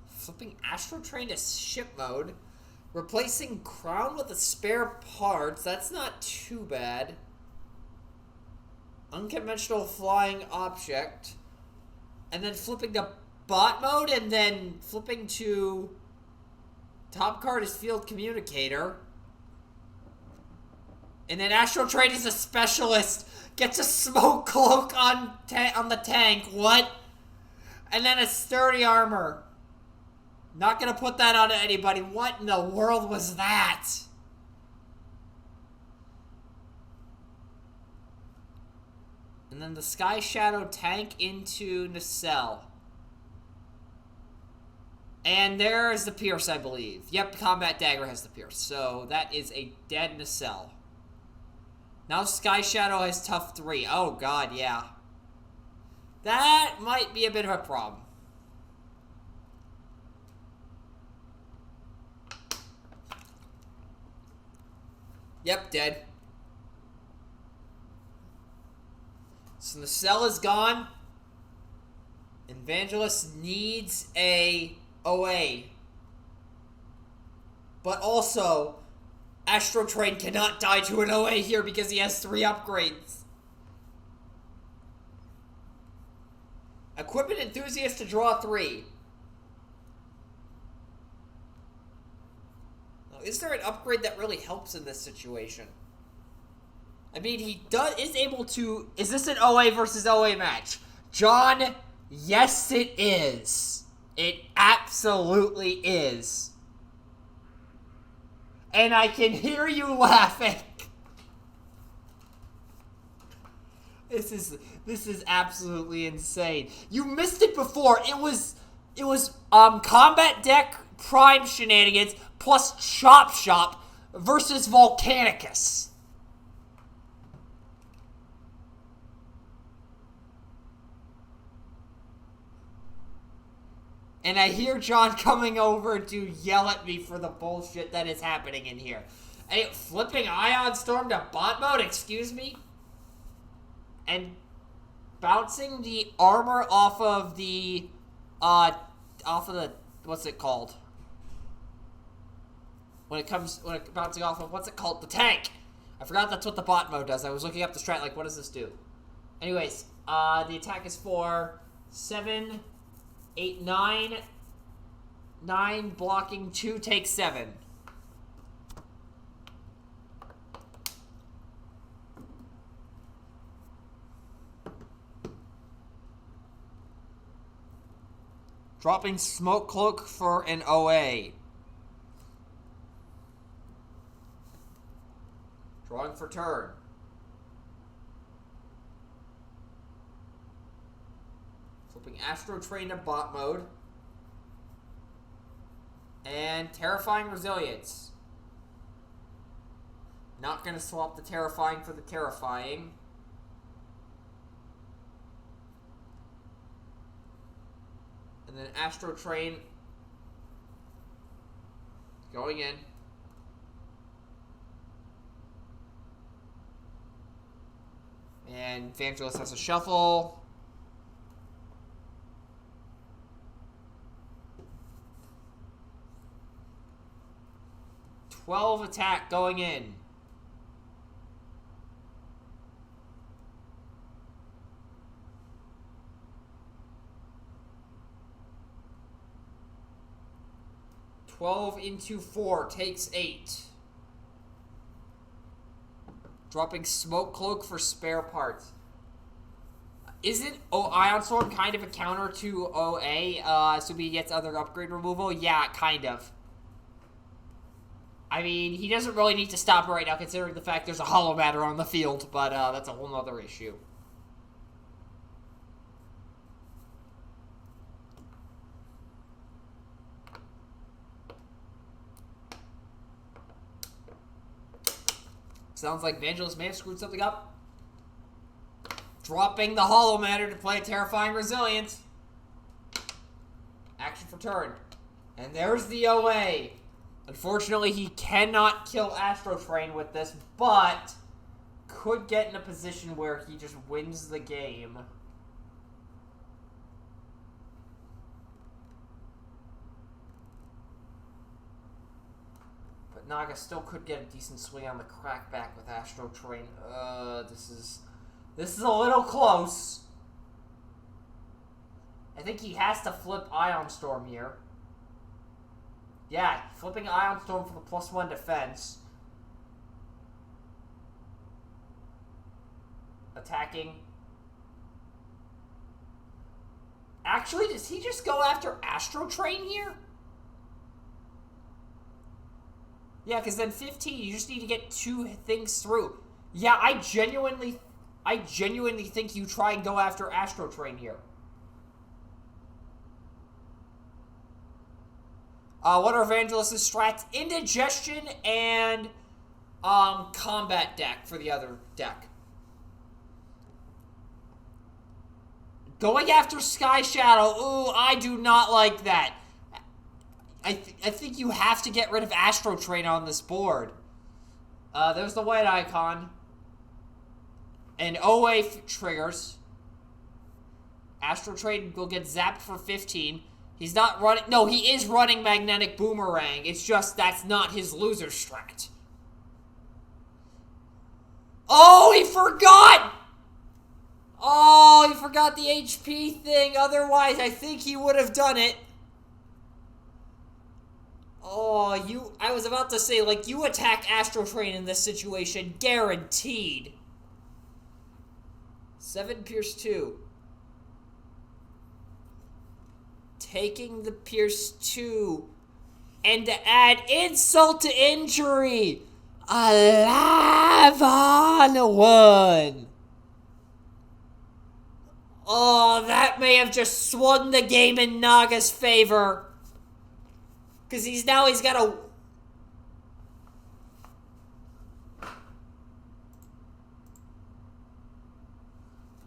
Flipping Astro Train to ship mode. Replacing Crown with a spare parts. That's not too bad. Unconventional flying object. And then flipping to bot mode and then flipping to Top card is Field Communicator. And then Astral Train is a specialist. Gets a Smoke Cloak on the tank. What? And then a Sturdy Armor. Not gonna put that on anybody. What in the world was that? And then the Sky Shadow tank into Nacelle. And there's the Pierce, I believe. Yep, Combat Dagger has the Pierce. So that is a dead Nacelle. Now Sky Shadow has Tough 3. Oh god, yeah. That might be a bit of a problem. Yep, dead. So Nacelle is gone. And Vangelus needs a OA. But also, Astro Train cannot die to an OA here because he has 3 upgrades. Equipment Enthusiast to draw 3. Now, is there an upgrade that really helps in this situation? I mean, he is able to... Is this an OA versus OA match? John, yes it is. It absolutely is. And I can hear you laughing. This is absolutely insane. You missed it before. It was Combat Deck Prime Shenanigans plus Chop Shop versus Volcanicus. And I hear John coming over to yell at me for the bullshit that is happening in here. Hey, flipping Ion Storm to bot mode, excuse me? And bouncing the armor off of the, what's it called? When it bouncing off of, what's it called? The tank! I forgot that's what the bot mode does. I was looking up the strat, like, what does this do? Anyways, the attack is for 7... 8, 9, 9, blocking 2, take 7. Dropping Smoke Cloak for an OA. Drawing for turn. Flipping Astro Train to bot mode. And Terrifying Resilience. Not going to swap the Terrifying for the Terrifying. And then Astro Train going in. And Vangelus has a shuffle. Attack going in. Into 4 takes 8. Dropping Smoke Cloak for spare parts. Isn't Ion Storm kind of a counter to OA, assuming he gets other upgrade removal? Yeah, kind of. I mean, he doesn't really need to stop it right now, considering the fact there's a Hollow Matter on the field, but that's a whole other issue. Sounds like Vangelus may have screwed something up. Dropping the Hollow Matter to play Terrifying Resilience. Action for turn. And there's the OA. Unfortunately, he cannot kill Astro Train with this, but could get in a position where he just wins the game. But Naga still could get a decent swing on the crackback with Astro Train. This is a little close. I think he has to flip Ion Storm here. Yeah, flipping Ion Storm for the +1 defense. Attacking. Actually, does he just go after Astro Train here? Yeah, because then 15, you just need to get 2 things through. Yeah, I genuinely think you try and go after Astro Train here. What are Vangelus' strats? Indigestion and combat deck for the other deck. Going after Sky Shadow. Ooh, I do not like that. I think you have to get rid of Astro Train on this board. There's the white icon. And OA triggers. Astro Train will get zapped for 15. He's not running... No, he is running Magnetic Boomerang. It's just that's not his loser strat. Oh, he forgot! Oh, he forgot the HP thing. Otherwise, I think he would have done it. Oh, I was about to say, like, you attack Astro Train in this situation. Guaranteed. 7 Pierce 2. Taking the Pierce 2. And to add insult to injury, alive on 1. Oh, that may have just swung the game in Naga's favor. Because he's got a...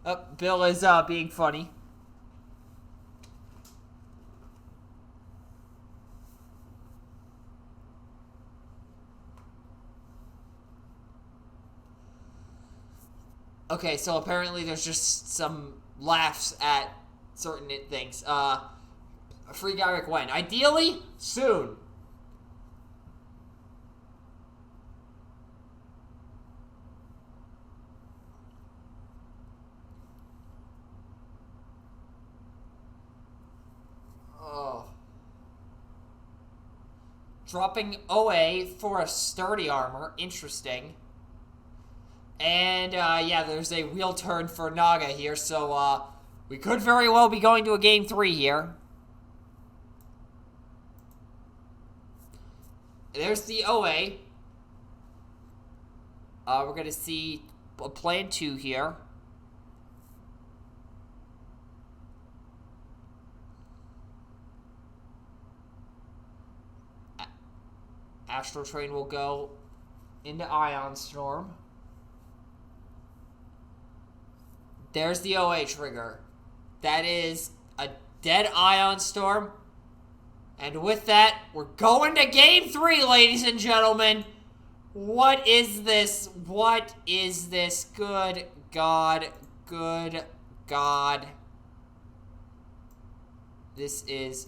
Oh, Bill is being funny. Okay, so apparently there's just some laughs at certain things. Free Garrick when? Ideally, soon. Oh. Dropping OA for a sturdy armor. Interesting. And, yeah, there's a wheel turn for Naga here, so, we could very well be going to a game 3 here. There's the OA. We're going to see a plan 2 here. Astro Train will go into Ion Storm. There's the OA trigger. That is a dead Ion Storm. And with that, we're going to game 3, ladies and gentlemen. What is this? What is this? Good God. Good God. This is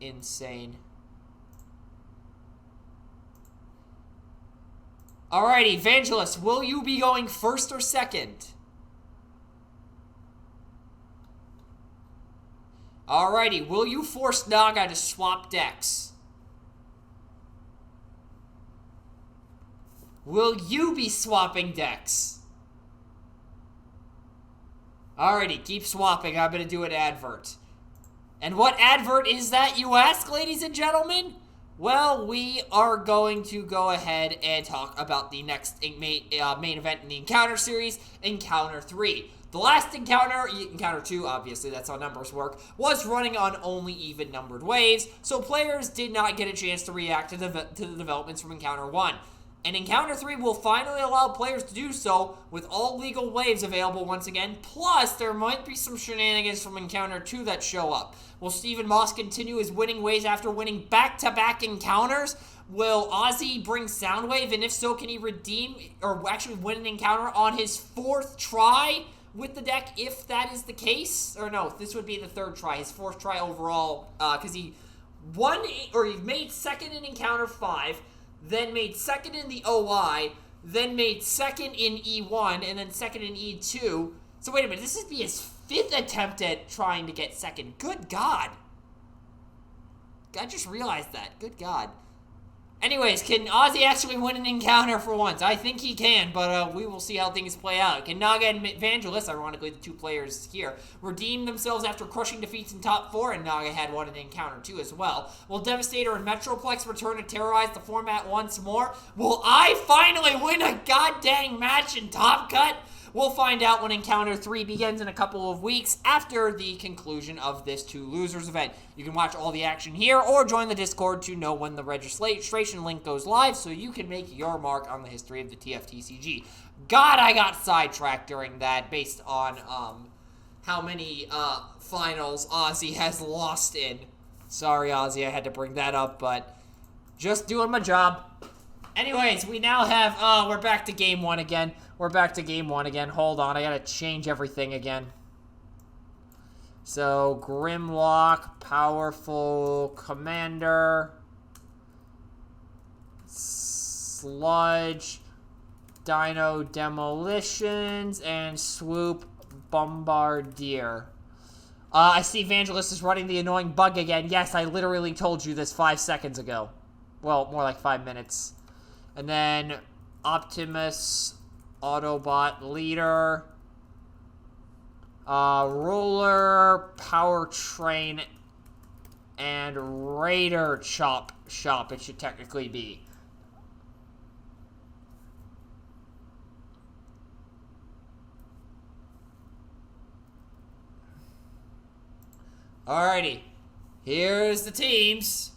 insane. Alrighty, Vangelus, will you be going first or second? Alrighty, will you force Naga to swap decks? Will you be swapping decks? Alrighty, keep swapping. I'm going to do an advert. And what advert is that, you ask, ladies and gentlemen? Well, we are going to go ahead and talk about the next main event in the Encounter series, Encounter 3. The last encounter, Encounter 2, obviously, that's how numbers work, was running on only even-numbered waves, so players did not get a chance to react to the developments from Encounter 1. And Encounter 3 will finally allow players to do so with all legal waves available once again, plus there might be some shenanigans from Encounter 2 that show up. Will Stephen Moss continue his winning ways after winning back-to-back encounters? Will Ozzy bring Soundwave, and if so, can he redeem, or actually win an encounter on his 4th try with the deck, if that is the case? Or no, this would be the 3rd try, his 4th try overall, because he made 2nd in Encounter 5, then made 2nd in the OI, then made 2nd in E1, and then 2nd in E2. So wait a minute, this would be his 5th attempt at trying to get 2nd. Good God. I just realized that. Good God. Anyways, can Ozzy actually win an encounter for once? I think he can, but we will see how things play out. Can Naga and Vangelus, ironically the two players here, redeem themselves after crushing defeats in top 4, and Naga had won an encounter too as well? Will Devastator and Metroplex return to terrorize the format once more? Will I finally win a goddamn match in Top Cut? We'll find out when Encounter 3 begins in a couple of weeks after the conclusion of this Two Losers event. You can watch all the action here or join the Discord to know when the registration link goes live so you can make your mark on the history of the TFTCG. God, I got sidetracked during that based on how many finals Ozzy has lost in. Sorry, Ozzy, I had to bring that up, but just doing my job. Anyways, we now have, we're back to game 1 again. Hold on, I gotta change everything again. So, Grimlock, Powerful Commander, Sludge, Dino Demolitions, and Swoop Bombardier. I see Vangelus is running the annoying bug again. Yes, I literally told you this 5 seconds ago. Well, more like 5 minutes. And then Optimus, Autobot Leader, Ruler, Powertrain, and Raider Shop, it should technically be. Alrighty, here's the teams.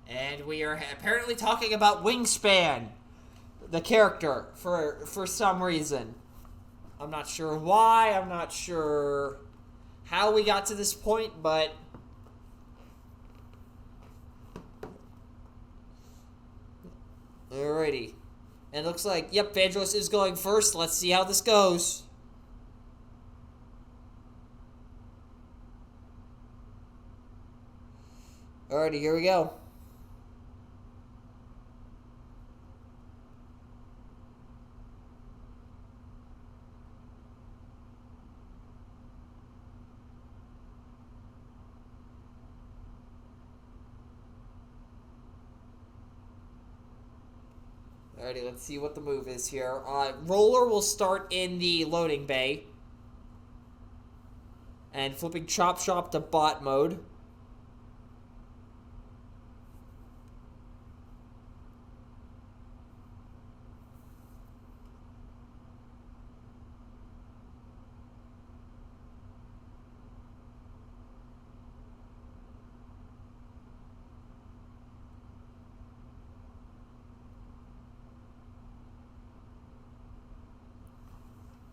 And we are apparently talking about Wingspan, the character, for some reason. I'm not sure why, I'm not sure how we got to this point, but alrighty. And it looks like, yep, Vangelus is going first. Let's see how this goes. Alrighty, here we go. Alrighty, let's see what the move is here. Roller will start in the loading bay. And flipping Chop Shop to bot mode.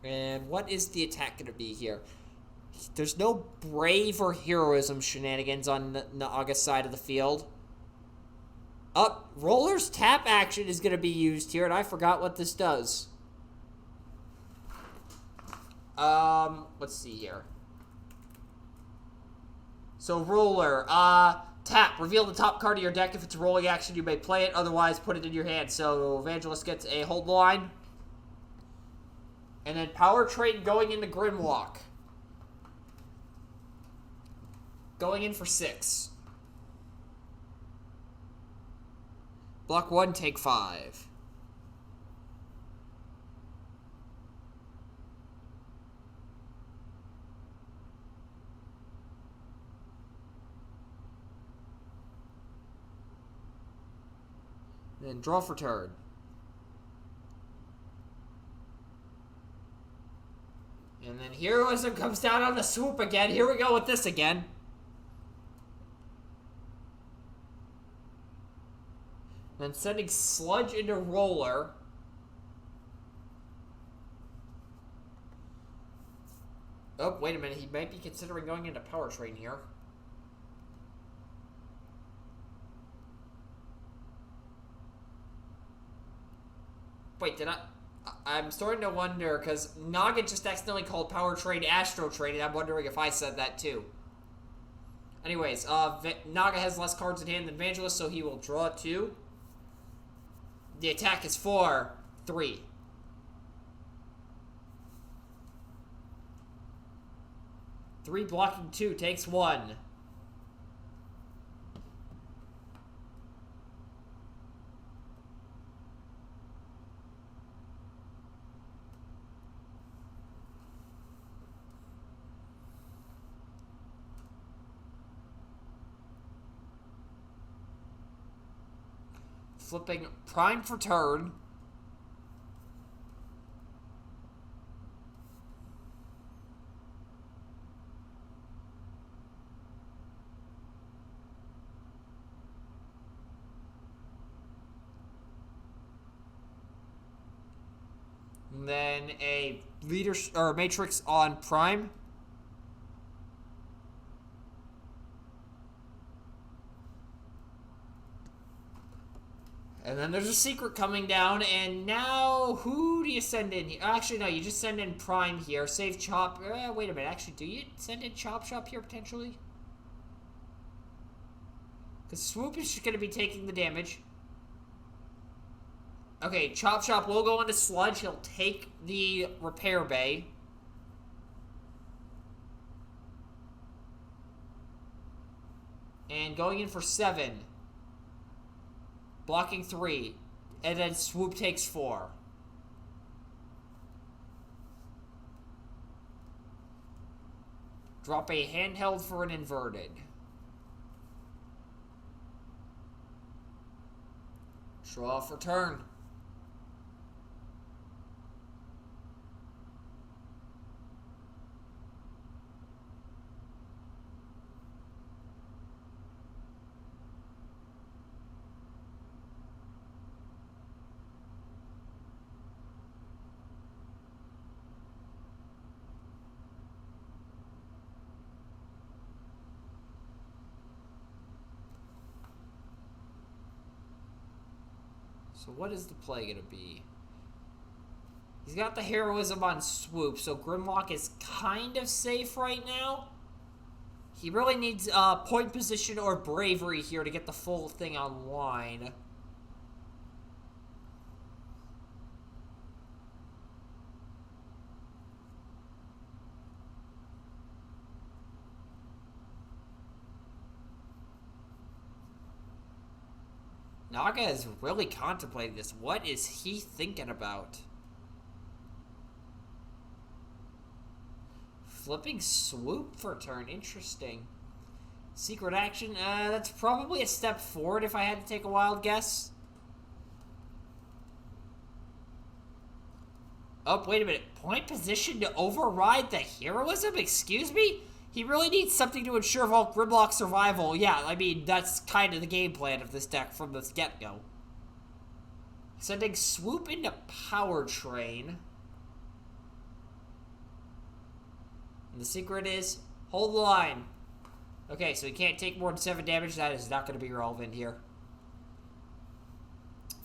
And what is the attack going to be here? There's no brave or heroism shenanigans on Naga's side of the field. Roller's tap action is going to be used here, and I forgot what this does. Let's see here. So, Roller, tap. Reveal the top card of your deck. If it's a rolling action, you may play it. Otherwise, put it in your hand. So, Vangelus gets a hold line. And then Powertrain going into Grimlock. Going in for 6. Block 1, take 5. And then draw for turn. And then Heroism comes down on the swoop again. Here we go with this again. Then sending Sludge into Roller. Oh, wait a minute. He might be considering going into Powertrain here. Wait, did I... I'm starting to wonder, because Naga just accidentally called Powertrain Astro Train, and I'm wondering if I said that too. Anyways, Naga has less cards in hand than Vangelus, so he will draw 2. The attack is for 3. Three blocking 2 takes 1. Flipping prime for turn. And then a leader or matrix on prime. And then there's a secret coming down, and now who do you send in here? Actually, no, you just send in Prime here. Save Chop. Wait a minute, actually, do you send in Chop Shop here, potentially? Because Swoop is just going to be taking the damage. Okay, Chop Shop will go into Sludge. He'll take the Repair Bay. And going in for 7. Blocking 3. And then Swoop takes 4. Drop a handheld for an inverted. Draw for turn. So what is the play going to be? He's got the heroism on Swoop, so Grimlock is kind of safe right now. He really needs point position or bravery here to get the full thing online. Naga is really contemplating this. What is he thinking about? Flipping Swoop for turn. Interesting. Secret action. That's probably a step forward if I had to take a wild guess. Oh, wait a minute. Point position to override the heroism? Excuse me? He really needs something to ensure Vault Grimlock survival. Yeah, I mean, that's kind of the game plan of this deck from the get-go. Sending Swoop into Powertrain. And the secret is, hold the line. Okay, so he can't take more than 7 damage. That is not going to be relevant here.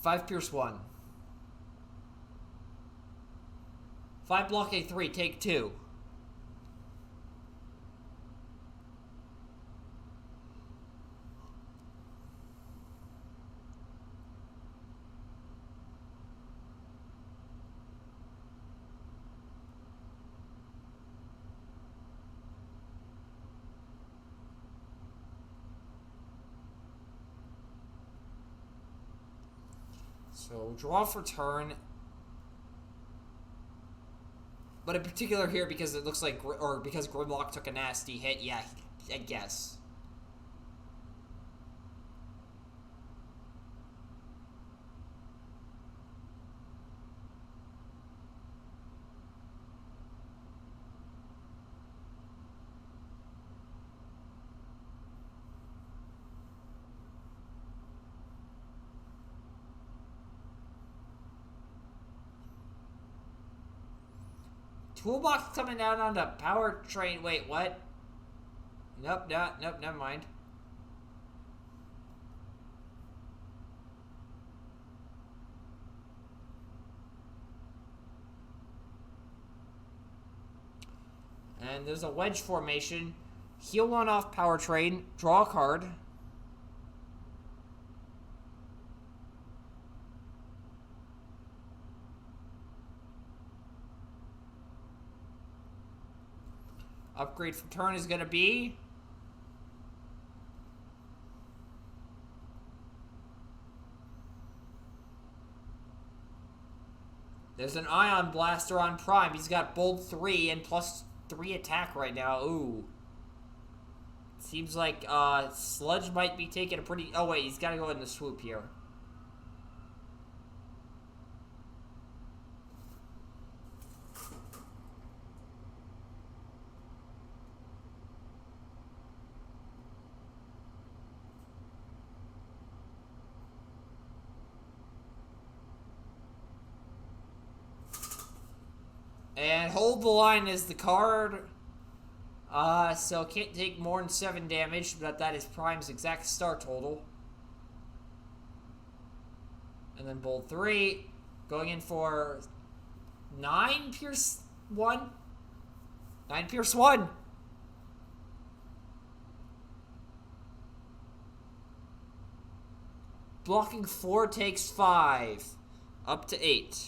5 Pierce 1. 5 block a 3, take 2. So, draw for turn. But in particular here, because it looks like, or because Grimlock took a nasty hit, yeah, I guess. Toolbox coming down on the Powertrain. Wait, what? Nope, never mind. And there's a wedge formation. Heal 1 off Power Train. Draw a card. Upgrade for turn is going to be... There's an Ion Blaster on Prime. He's got Bold 3 and +3 attack right now. Ooh. Seems like Sludge might be taking a pretty... Oh, wait. He's got to go in the swoop here. And Hold the Line is the card. So can't take more than 7 damage, but that is Prime's exact start total. And then Bold 3. Going in for 9 Pierce 1. 9 Pierce 1. Blocking 4 takes 5. Up to 8.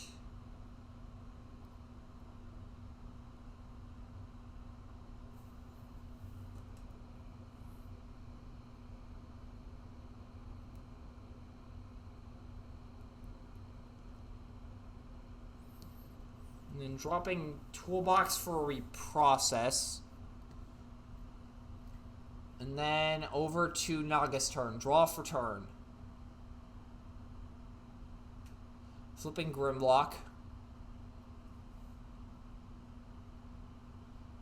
And then dropping Toolbox for a reprocess. And then over to Naga's turn. Draw for turn. Flipping Grimlock.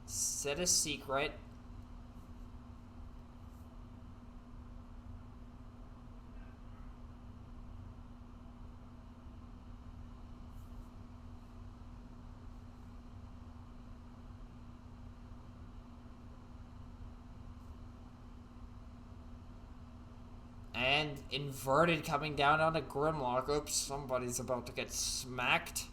Set a secret. And Inverted coming down on a Grimlock. Oops, somebody's about to get smacked.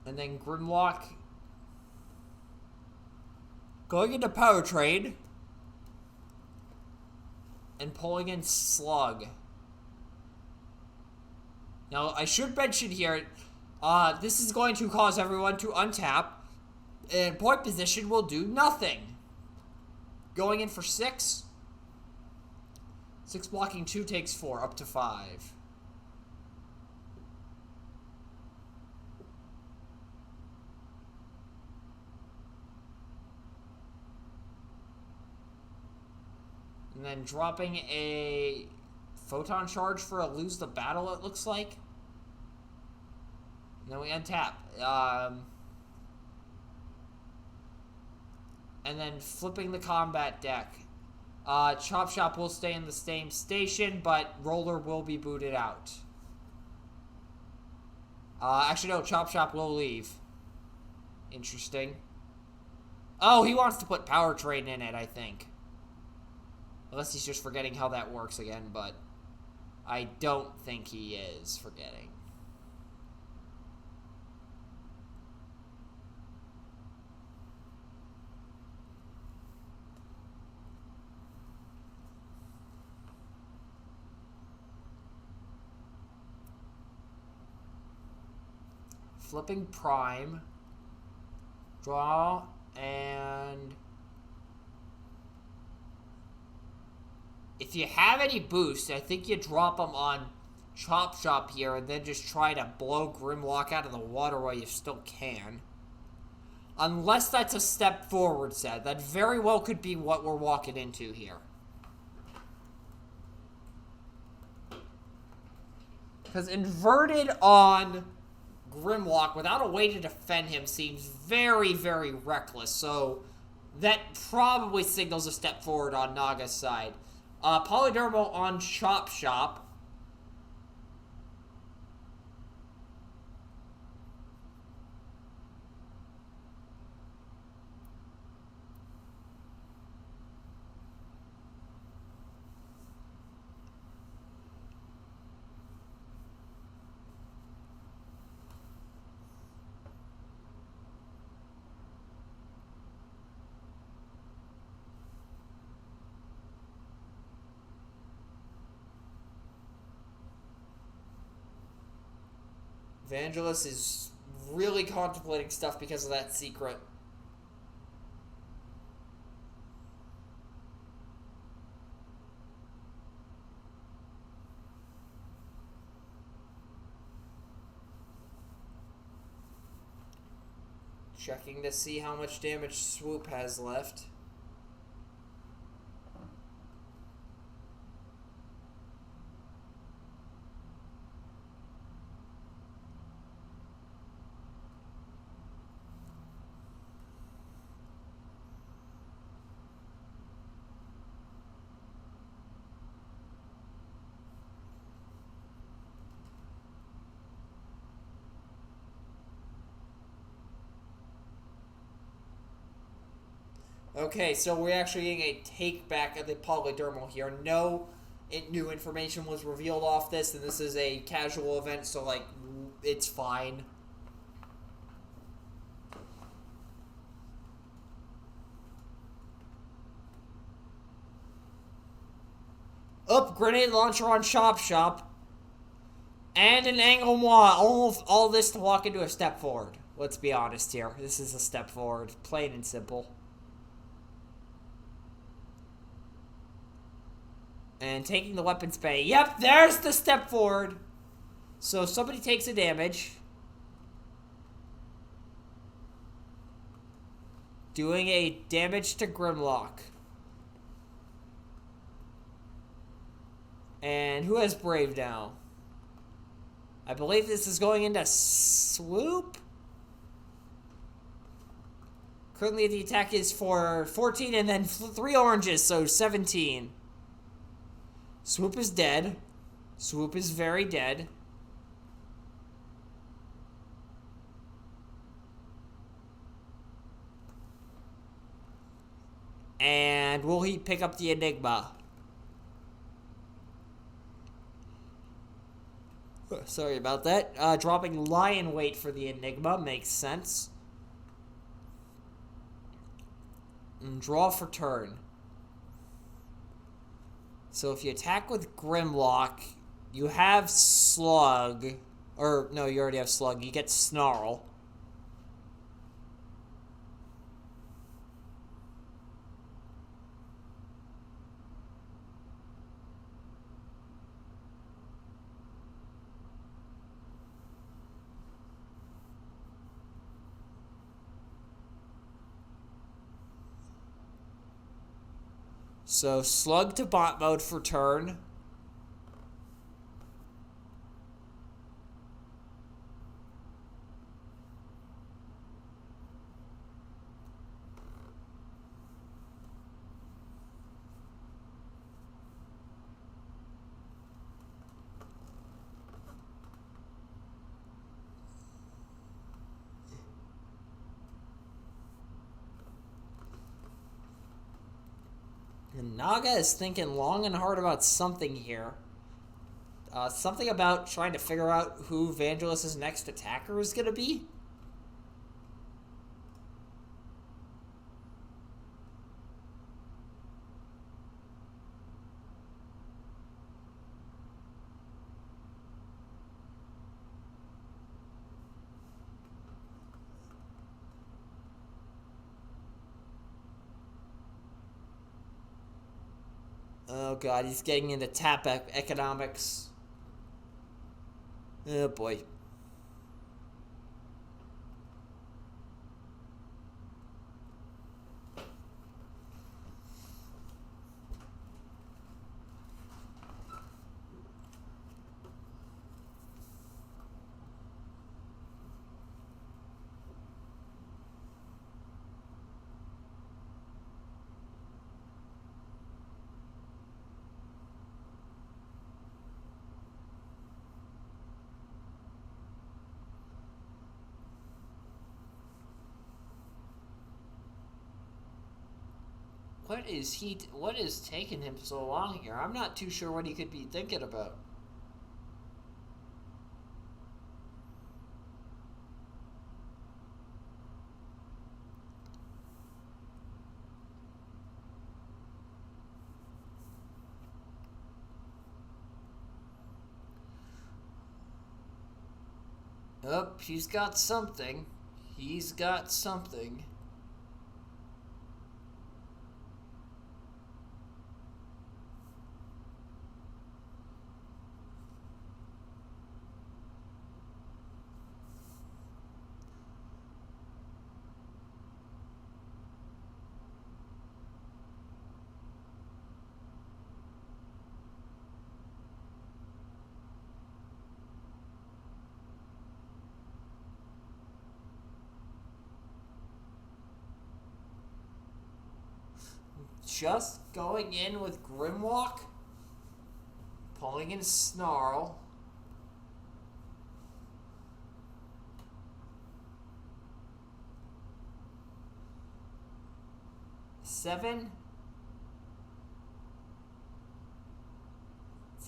And then Grimlock going into Power Trade. And pulling in Slug. Now, I should mention here, this is going to cause everyone to untap. And point position will do nothing. Going in for 6. 6 blocking 2 takes 4, up to 5. And then dropping a Photon Charge for a Lose the Battle, it looks like. And then we untap. And then flipping the combat deck. Chop Shop will stay in the same station, but Roller will be booted out. Actually, no, Chop Shop will leave. Interesting. Oh, he wants to put Power Train in it, I think. Unless he's just forgetting how that works again, but I don't think he is forgetting. Flipping Prime. Draw. And if you have any boosts, I think you drop them on Chop Shop here and then just try to blow Grimlock out of the water while you still can. Unless that's a step forward set. That very well could be what we're walking into here. Because Inverted on Grimlock without a way to defend him seems very, very reckless. So that probably signals a step forward on Naga's side. Polydermo on Chop Shop. Vangelus is really contemplating stuff because of that secret. Checking to see how much damage Swoop has left. Okay, so we're actually getting a take back of the polydermal here. No new information was revealed off this, and this is a casual event, so, like, it's fine. Up, grenade launcher on Shop. And an angle moi. All this to walk into a step forward. Let's be honest here. This is a step forward. Plain and simple. And taking the weapons bay. Yep, there's the step forward. So somebody takes a damage. Doing a damage to Grimlock. And who has Brave now? I believe this is going into Swoop. Currently the attack is for 14 and then 3 oranges, so 17. Swoop is dead. Swoop is very dead. And will he pick up the Enigma? Sorry about that. Dropping lion weight for the Enigma makes sense. And draw for turn. So if you attack with Grimlock, you have Slug. Or, no, you already have Slug. You get Snarl. So, Slug to bot mode for turn. And Naga is thinking long and hard about something here. Something about trying to figure out who Vangelus' next attacker is going to be. Oh god, he's getting into tap economics. Oh boy. What is taking him so long here? I'm not too sure what he could be thinking about. Oh, he's got something. He's got something. Just going in with Grimwalk, pulling in Snarl. Seven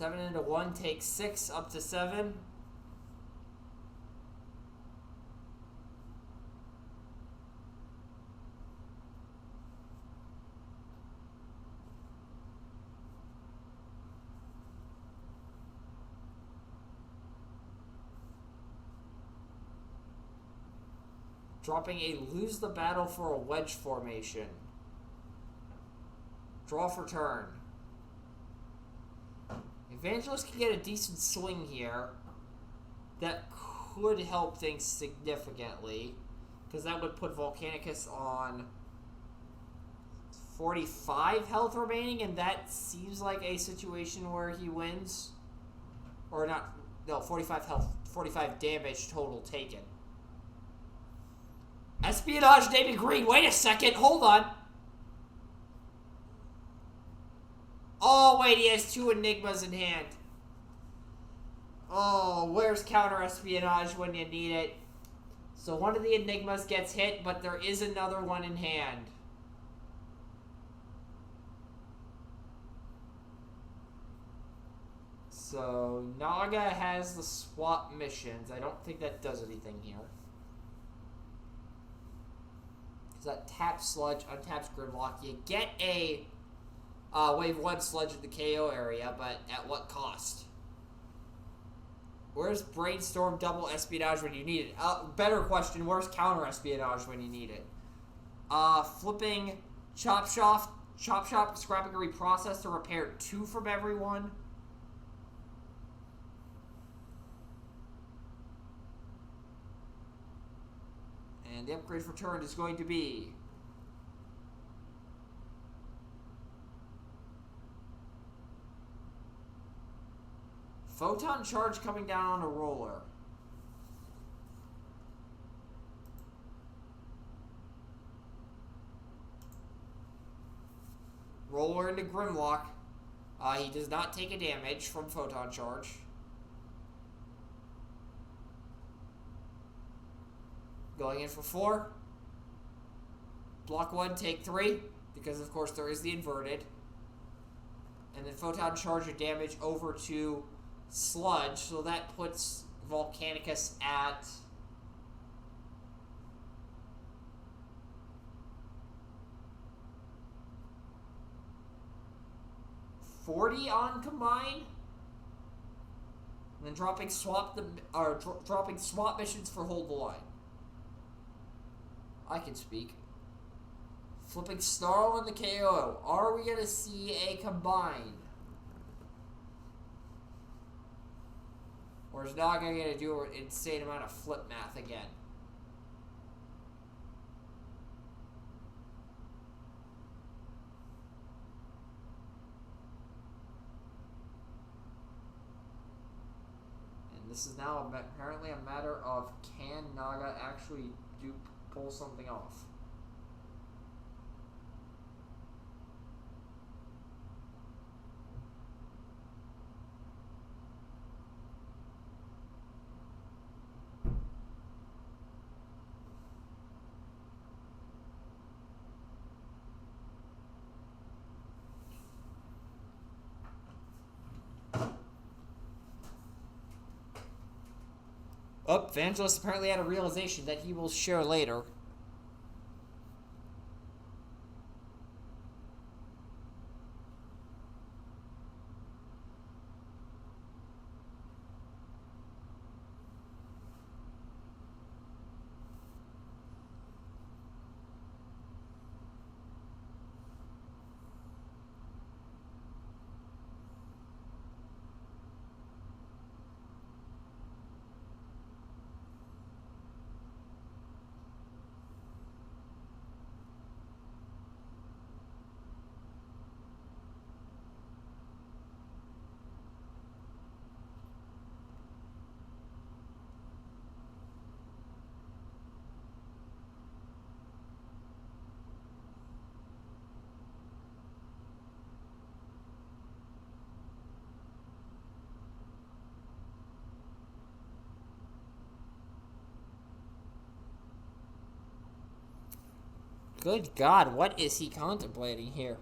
into 1 takes 6 up to 7. Dropping a lose the battle for a wedge formation. Draw for turn. Vangelus can get a decent swing here. That could help things significantly, because that would put Volcanicus on 45 health remaining, and that seems like a situation where he wins. Or not, no, 45 health, 45 damage total taken. Espionage David Green, wait a second, hold on. Oh, wait, he has 2 Enigmas in hand. Oh, where's counter espionage when you need it? So one of the Enigmas gets hit, but there is another one in hand. So Naga has the swap missions. I don't think that does anything here. Because that taps Sludge, untaps Grimlock. You get a Wave 1 Sludge in the KO area, but at what cost? Where's Brainstorm double espionage when you need it? Better question, where's counter espionage when you need it? Flipping Chop Shop, scrapping a reprocess to repair 2 from everyone. And the upgrade for turn is going to be Photon Charge coming down on a roller. Roller into Grimlock. He does not take a damage from Photon Charge. Going in for 4. Block 1, take 3. Because, of course, there is the inverted. And then Photon Charge your damage over to Sludge. So that puts Volcanicus at 40 on combine. And then dropping swap missions for hold the line. I can speak. Flipping Snarl in the KO. Are we going to see a combine? Or is Naga going to do an insane amount of flip math again? And this is now apparently a matter of, can Naga actually pull something off? Oh, Vangelus apparently had a realization that he will share later. Good God, what is he contemplating here?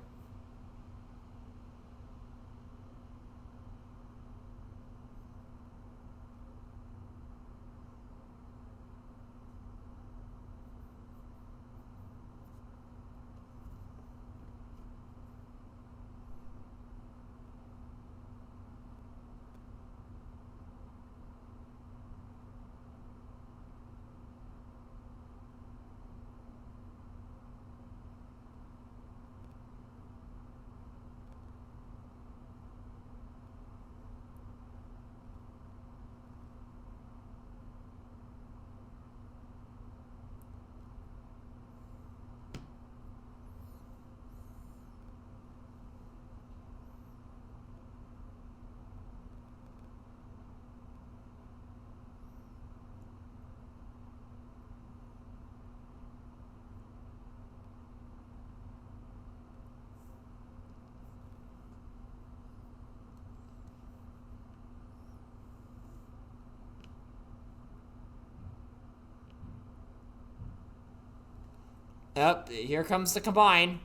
Yep, here comes the combine.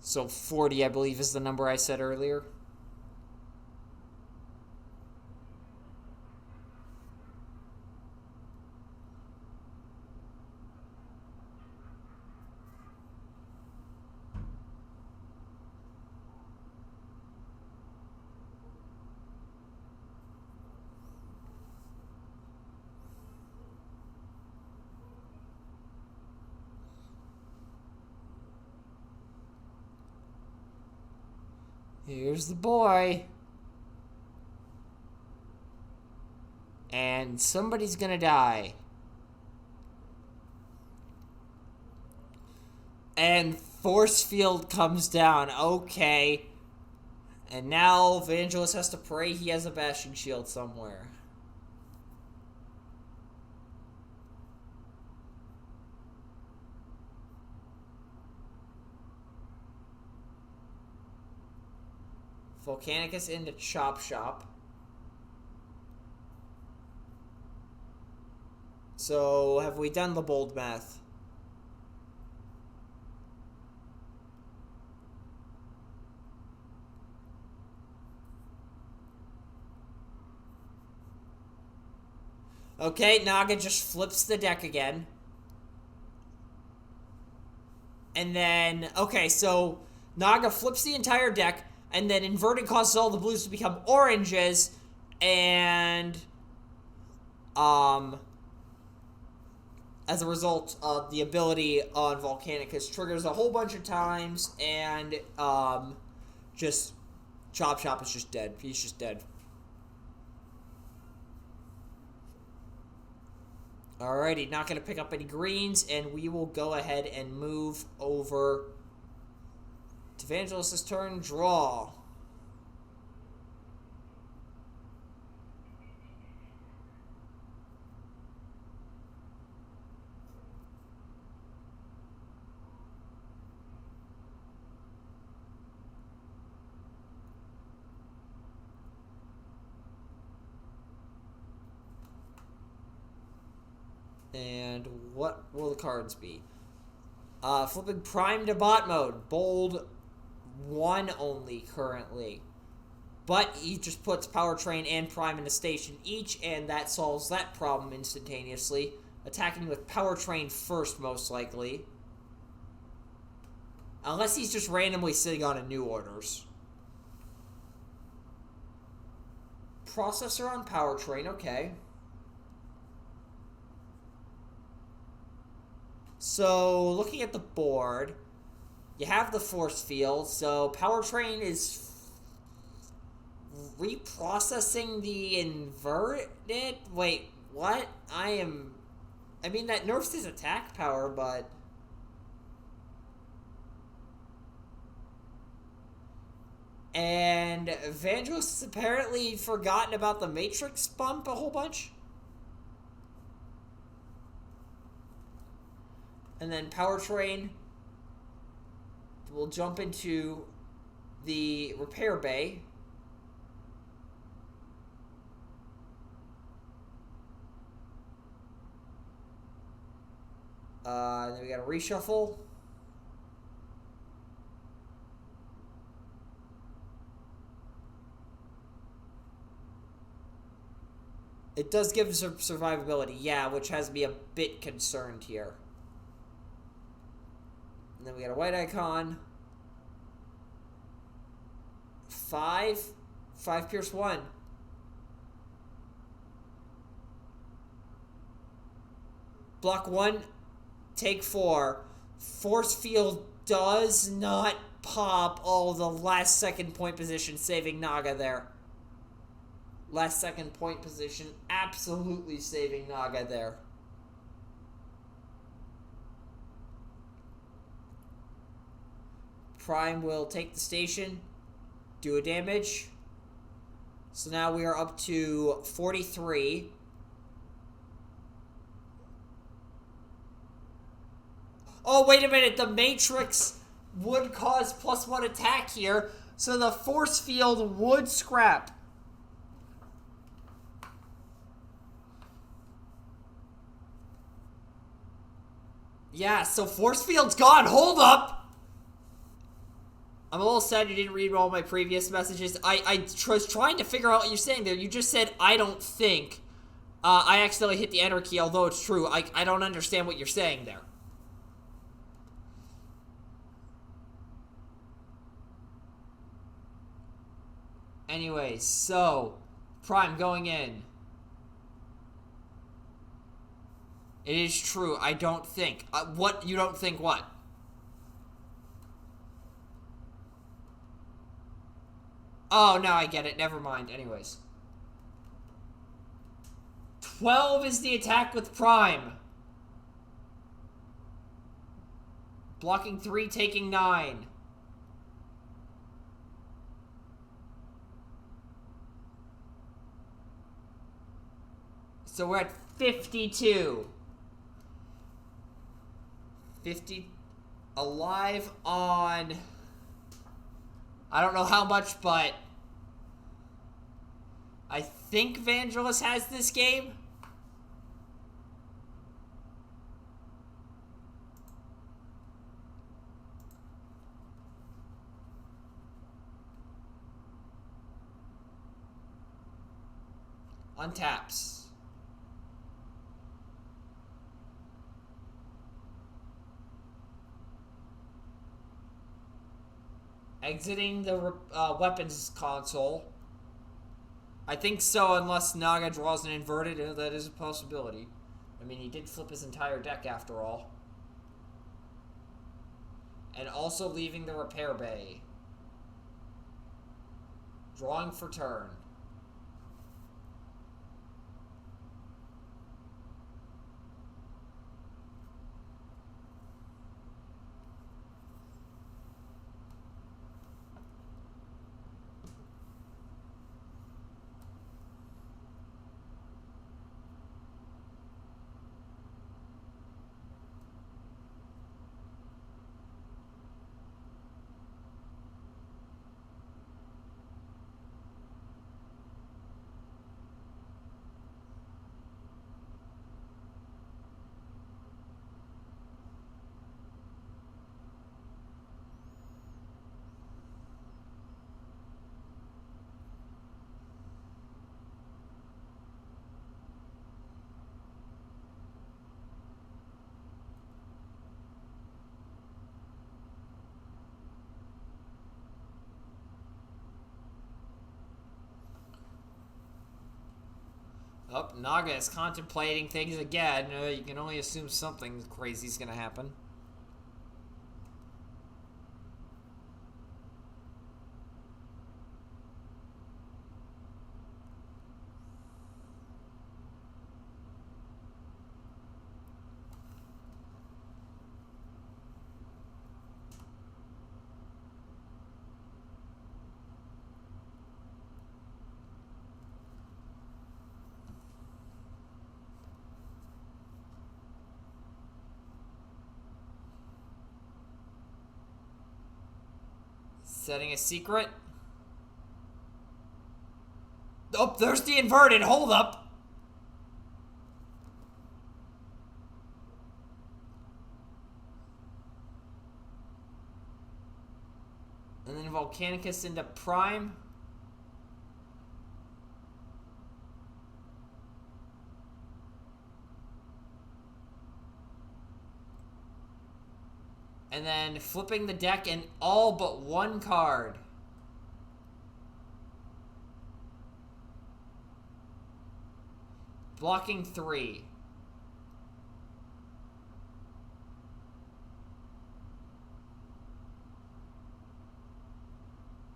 So 40, I believe, is the number I said earlier. Here's the boy. And somebody's gonna die. And force field comes down. Okay. And now Vangelus has to pray he has a bashing shield somewhere. Volcanicus into Chop Shop. So, have we done the bold math? Okay, Naga just flips the deck again. And then, okay, so Naga flips the entire deck, and then inverting causes all the blues to become oranges, and as a result, the ability on Volcanicus triggers a whole bunch of times, and just Chop Shop is just dead. He's just dead. Alrighty, not going to pick up any greens, and we will go ahead and move over to Vangelus' turn. Draw. And what will the cards be? Flipping Prime to bot mode. Bold 1 only currently. But he just puts Powertrain and Prime in the station each, and that solves that problem instantaneously. Attacking with Powertrain first, most likely. Unless he's just randomly sitting on a new orders. Processor on Powertrain, okay. So, looking at the board, you have the force field, so Powertrain is reprocessing the inverted? Wait, what? I mean, that nerfs his attack power, but... And Vangelus has apparently forgotten about the Matrix bump a whole bunch. And then Powertrain will jump into the repair bay. Then we got a reshuffle. It does give survivability, yeah, which has me a bit concerned here. And then we got a white icon. 5 pierce 1. Block 1, take 4. Force field does not pop. Oh, the last second point position saving Naga there. Last second point position absolutely saving Naga there. Prime will take the station, do a damage. So now we are up to 43. Oh, wait a minute. The Matrix would cause +1 attack here, so the force field would scrap. Yeah, so force field's gone. Hold up. I'm a little sad you didn't read all my previous messages. I was trying to figure out what you're saying there. You just said, I don't think. I accidentally hit the enter key, although it's true. I don't understand what you're saying there. Anyways, so, Prime going in. It is true, I don't think. What? You don't think what? Oh, no, I get it. Never mind. Anyways. 12 is the attack with Prime. Blocking 3, taking 9. So we're at 52. 50 alive on... I don't know how much, but... I think Vangelus has this game. Untaps. Exiting the weapons console. I think so, unless Naga draws an inverted. That is a possibility. I mean, he did flip his entire deck after all. And also leaving the repair bay. Drawing for turn. Oh, Naga is contemplating things again. You can only assume something crazy is going to happen. Setting a secret. Oh, there's the inverted. Hold up. And then Volcanicus into Prime. And then flipping the deck and all but one card. Blocking 3.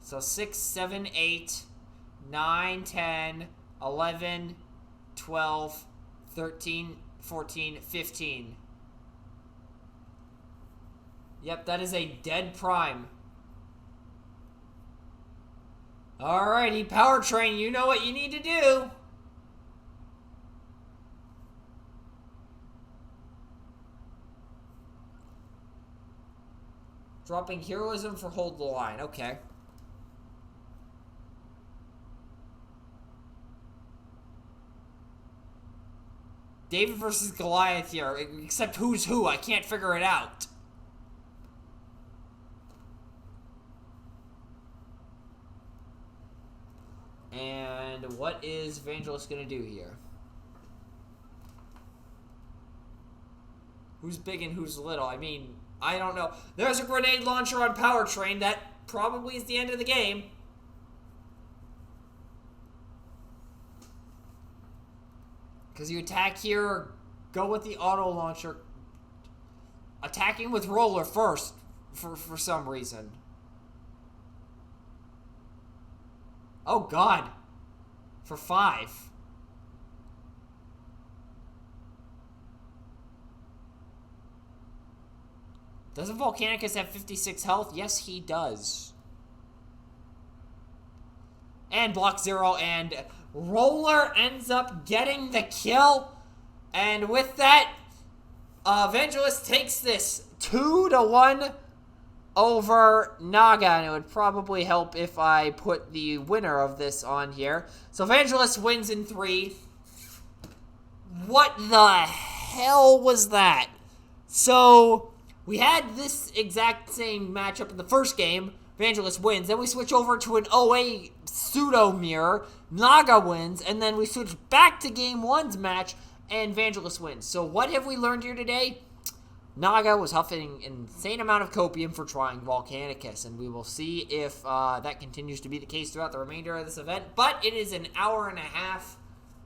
So 6, 7, 8, 9, 10, 11, 12, 13, 14, 15. Yep, that is a dead Prime. Alrighty, Powertrain, you know what you need to do. Dropping Heroism for Hold the Line. Okay. David versus Goliath here. Except who's who. I can't figure it out. And what is Vangelus going to do here? Who's big and who's little? I mean, I don't know. There's a grenade launcher on Powertrain. That probably is the end of the game. Because you attack here, or go with the auto launcher. Attacking with roller first, for some reason. Oh god. For 5. Doesn't Volcanicus have 56 health? Yes, he does. And block 0, and Roller ends up getting the kill. And with that, Vangelus takes this 2-1 over Naga. And it would probably help if I put the winner of this on here. So Vangelus wins in 3. What the hell was that? So we had this exact same matchup in the first game. Vangelus wins. Then we switch over to an OA pseudo mirror. Naga wins. And then we switch back to game 1's match. And Vangelus wins. So what have we learned here today? Naga was huffing an insane amount of Copium for trying Volcanicus. And we will see if that continues to be the case throughout the remainder of this event. But it is an hour and a half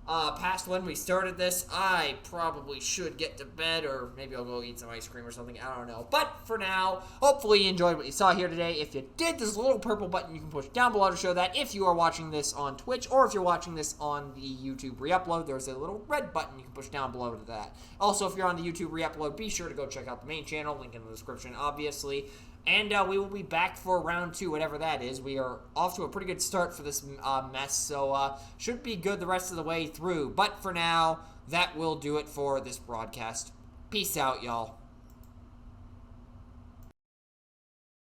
past when we started this. I probably should get to bed, or maybe I'll go eat some ice cream or something. I don't know. But for now, hopefully you enjoyed what you saw here today. If you did, there's a little purple button you can push down below to show that. If you are watching this on Twitch, or if you're watching this on the YouTube re-upload, there's a little red button you can push down below to that. Also, if you're on the YouTube re-upload, be sure to go check out the main channel. Link in the description, obviously. And we will be back for round 2, whatever that is. We are off to a pretty good start for this mess, so should be good the rest of the way through. But for now, that will do it for this broadcast. Peace out, y'all.